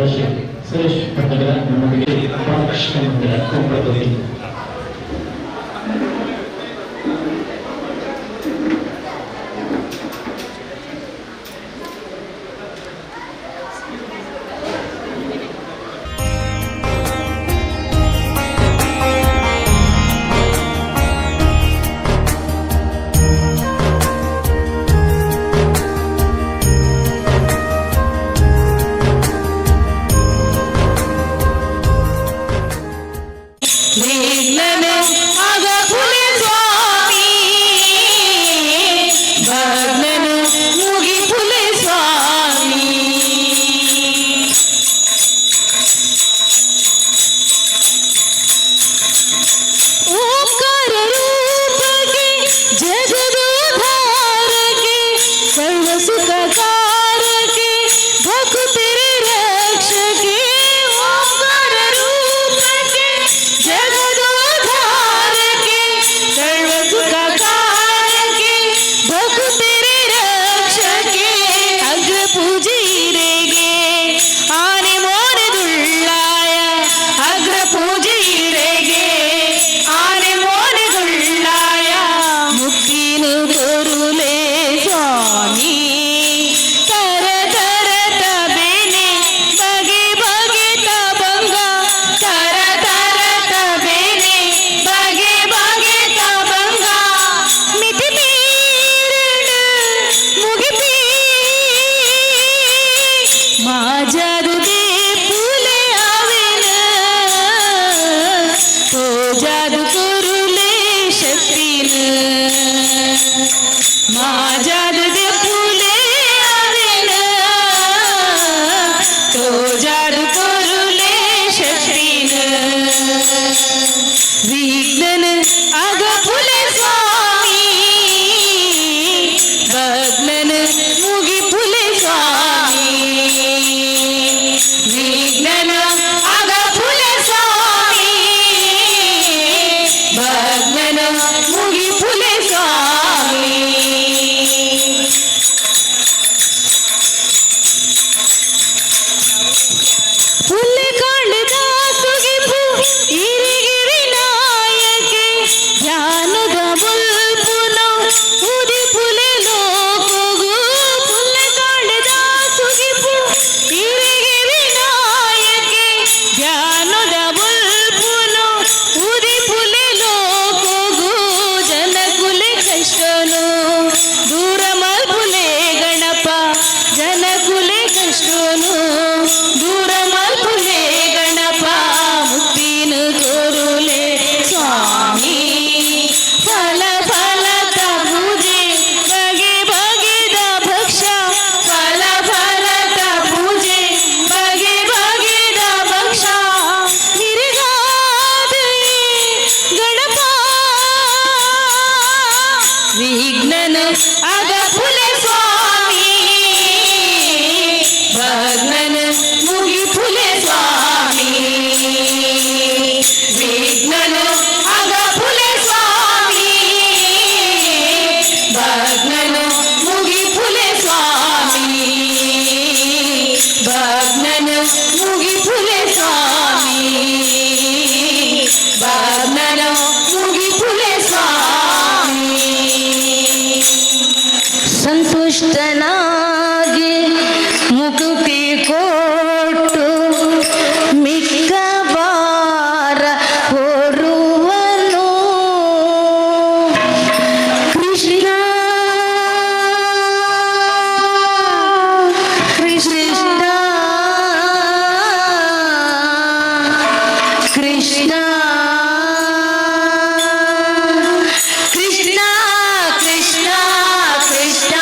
ಭಾಷೆ ಸುರೇಶ್ ಪಟ್ಟಣದ ನಮ್ಮೊಂದಿಗೆ ರಾಮಕೃಷ್ಣ ಮಂದಿರ ಕುಂಬಳದಲ್ಲಿ ಸಂತುಷ್ಟನಾಗಿ ಮುಕ್ತಿ ಕೊಟ್ಟು ಮಿಕ್ಕ ಬಾರ ಹೊರುವನು ಕೃಷ್ಣ ಕೃಷ್ಣ ಕೃಷ್ಣ ಕೃಷ್ಣ ಕೃಷ್ಣ ಕೃಷ್ಣ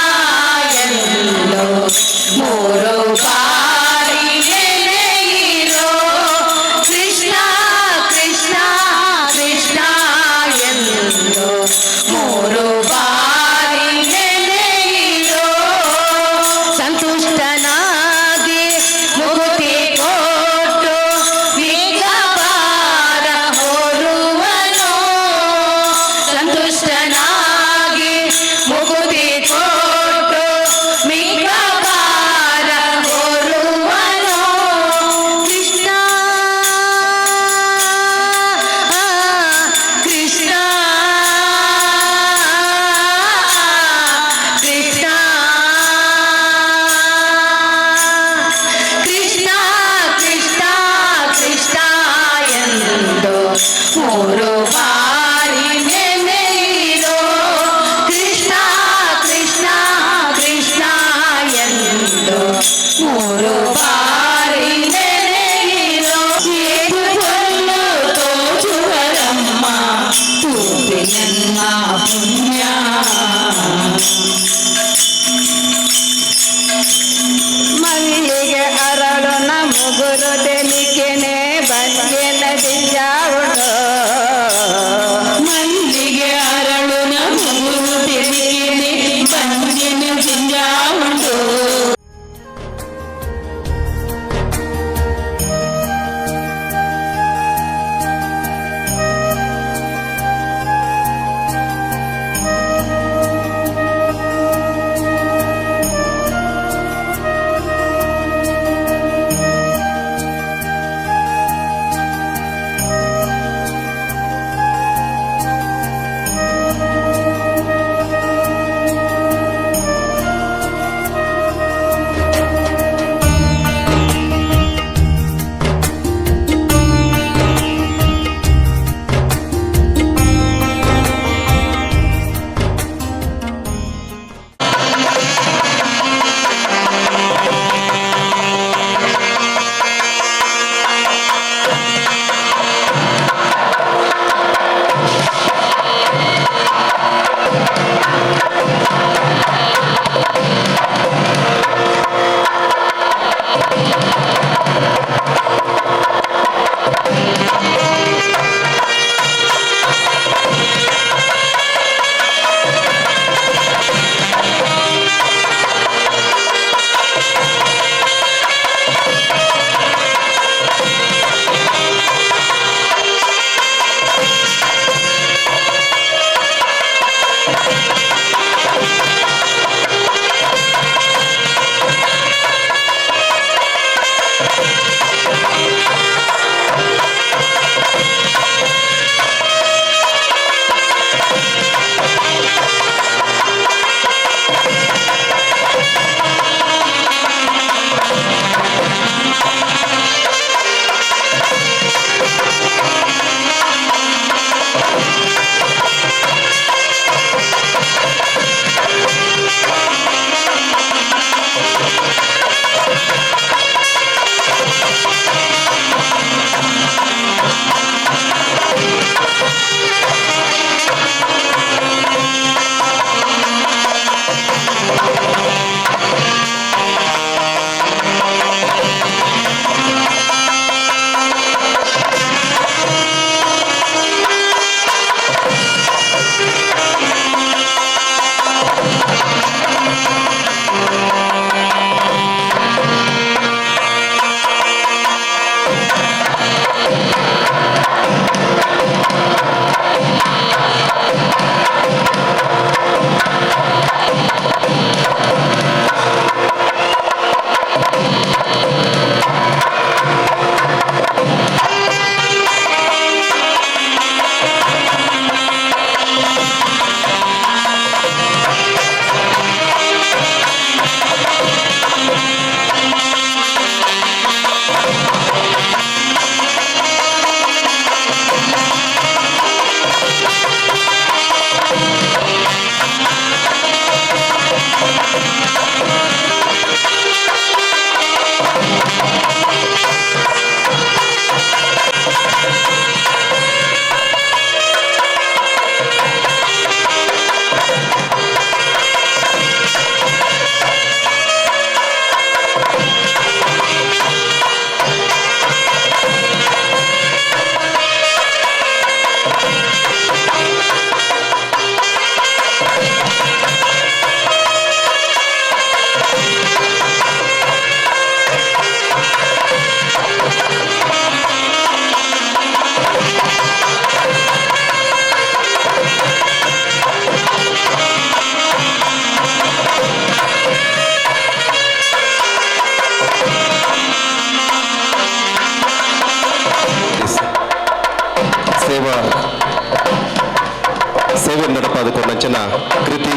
ಎಂಕ್ಲ ಕೃತಿ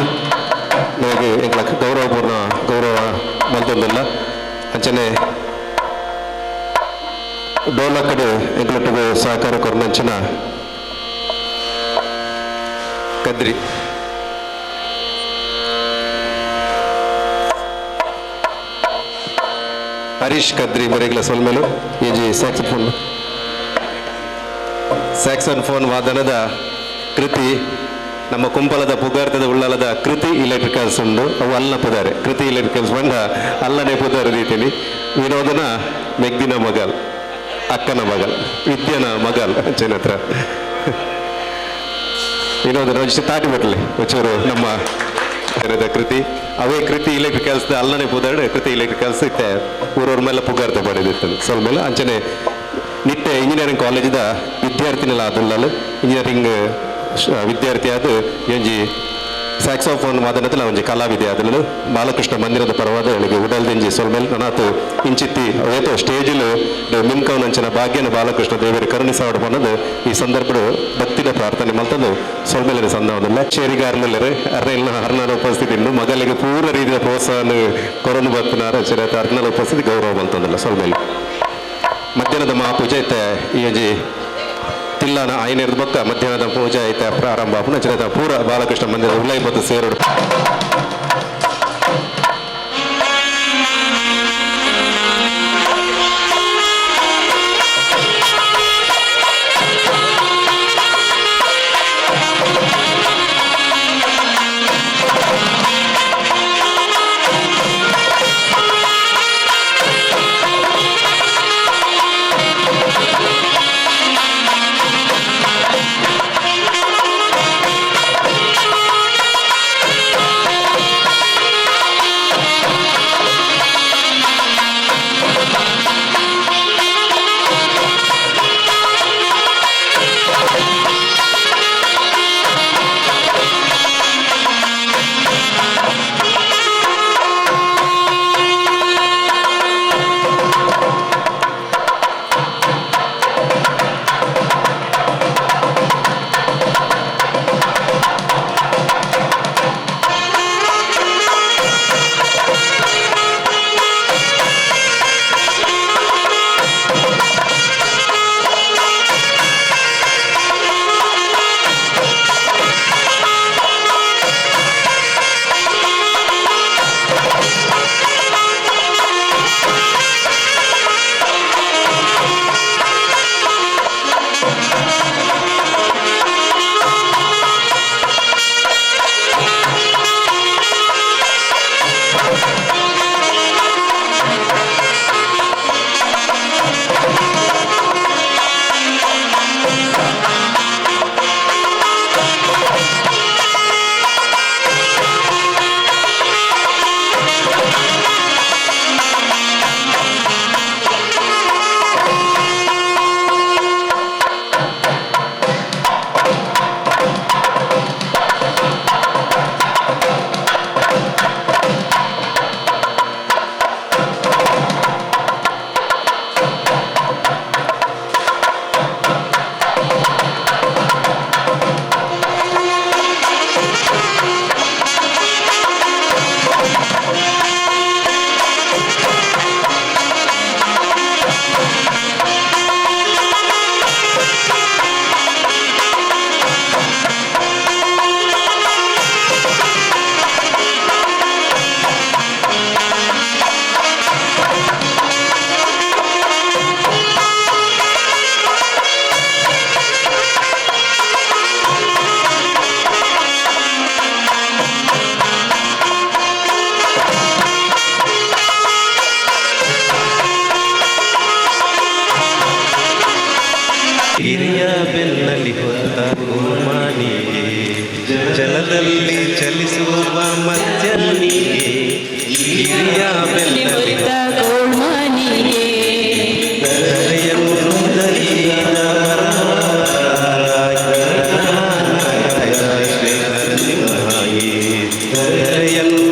ನನಗೆ ಎಂಕ್ಲ ಗೌರವಪೂರ್ಣ ಗೌರವ ಮಲ್ತೊಂದಿಲ್ಲ ಅಂಚನೆ ಡೋಲಕಡು ಎಂಕ್ಲೊಟ್ಟಿಗೆ ಸಹಕಾರ ಕೊರ್ನಂಚಿನ ಕದ್ರಿ ಹರೀಶ್ ಕದ್ರಿ ಬರೆಗ್ಲ ಸೊಲ್ಮೆಲು ಈಜಿ ಸ್ಯಾಕ್ಸನ್ ಫೋನ್ ವಾದನದ ಕೃತಿ ನಮ್ಮ ಕುಂಪಲದ ಪುಗಾರ್ತದ ಉಳ್ಳಾಲದ ಕೃತಿ ಇಲೆಕ್ಟ್ರಿಕಲ್ಸ್ ಉಂಡು ಅವು ಅಲ್ಲ ಪುದಾರೆ ಕೃತಿ ಇಲೆಕ್ಟ್ರಿಕಲ್ಸ್ ಬಂಡ ಅಲ್ಲನೆ ಪುದಾರ ರೀತಿಯಲ್ಲಿ ವಿನೋದನ ಮೆಗ್ದಿನ ಮಗಲ್ ಅಕ್ಕನ ಮಗಲ್ ವಿದ್ಯನ ಮಗಲ್ ಹತ್ರ ವಿನೋದನ ಒಂಚೂರು ತಾಟಿ ಬಿಡ್ಲಿ ಒಂಚೂರು ನಮ್ಮ ಜನದ ಕೃತಿ ಅವೇ ಕೃತಿ ಇಲೆಕ್ಟ್ರಿಕಲ್ಸ್ ಅಲ್ಲನೆ ಪುದಾಡು ಕೃತಿ ಇಲೆಕ್ಟ್ರಿಕಲ್ಸ್ ಇತ್ತೆ ಊರವ್ರ ಮೇಲೆ ಪುಗಾರ್ತೆ ಪಡೆದಿತ್ತು ಸ್ವಲ್ಪ ಮೇಲೆ ಅಂಚನೆ ನಿಟ್ಟೆ ಇಂಜಿನಿಯರಿಂಗ್ ಕಾಲೇಜಿದ ವಿದ್ಯಾರ್ಥಿನಿಲ್ಲ ಆದುಲ್ಲ ಇಂಜಿನಿಯರಿಂಗ್ ವಿದ್ಯಾರ್ಥಿ ಆದ ಒಂಜಿ ಸ್ಯಾಕ್ಸೋಫೋನ್ ವಾದನದಲ್ಲಿ ಒಂಜಿ ಕಲಾವಿದೆ ಆದನು ಬಾಲಕೃಷ್ಣ ಮಂದಿರದ ಪರವಾದ ನನಗೆ ಉಡಲ್ದಿಂಜಿ ಸೊಲ್ಮೇಲೆ ನನಾತು ಇಂಚಿತ್ತಿ ಅವೇತೋ ಸ್ಟೇಜಿಲು ಮಿಂಕವನಂಚಿನ ಭಾಗ್ಯನ ಬಾಲಕೃಷ್ಣ ದೇವರ ಕರುಣಿಸಾವಡ್ ಬಂದದು ಈ ಸಂದರ್ಭಡು ಭಕ್ತಿದ ಪ್ರಾರ್ಥನೆ ಮಲ್ತದು ಸೊಲ್ಮೇಲಿನ ಸಂದರ್ಭದಲ್ಲ ಚೇರಿಗಾರನಲ್ಲರೆ ಅರ್ನಾರ ಉಪಸ್ಥಿತಿ ಇನ್ನು ಮಗಲಿಗೆ ಪೂರ ರೀತಿಯ ಪ್ರೋತ್ಸಾಹನ ಕೊರನು ಬರ್ತನಾರ ಚಿರತ ಅರ್ನಾರ ಉಪಸ್ಥಿತಿ ಗೌರವ ಮಲ್ತದಲ್ಲ ಸೊಲ್ಮೇಲೆ ಮಧ್ಯಾಹ್ನದ ಮಹಾಪೂಜೆ ಐತೆ ಈ ಒಂಜಿ ತಿಲ್ಲಾನ ಆಯ್ನೇರ್ದ ಬಕ್ಕ ಮಧ್ಯಾಹ್ನದ ಪೂಜೆ ಐತೆ ಪ್ರಾರಂಭ ಪುನಃ ಪೂರ ಬಾಲಕೃಷ್ಣ ಮಂದಿರ ಉಳ್ಳೈಪತ್ತು ಸೇರೋಡು ಹಿರಿಯ ಬೆನ್ನಲ್ಲಿ ಹೊತ್ತ ಗೋಮಾನಿಗೆ ಜಲದಲ್ಲಿ ಚಲಿಸುವ ಮಧ್ಯನಿಗೆ ಹಿರಿಯ ಬೆನ್ನಲ್ಲಿ ಗೋಮಾನಿಗೆ ಕರೆಯನ್ನು ಧರಿಸಿದವರ ಶ್ರೀ ನರಸಿಂಹಾಯಿ ಕರೆಯನ್ನು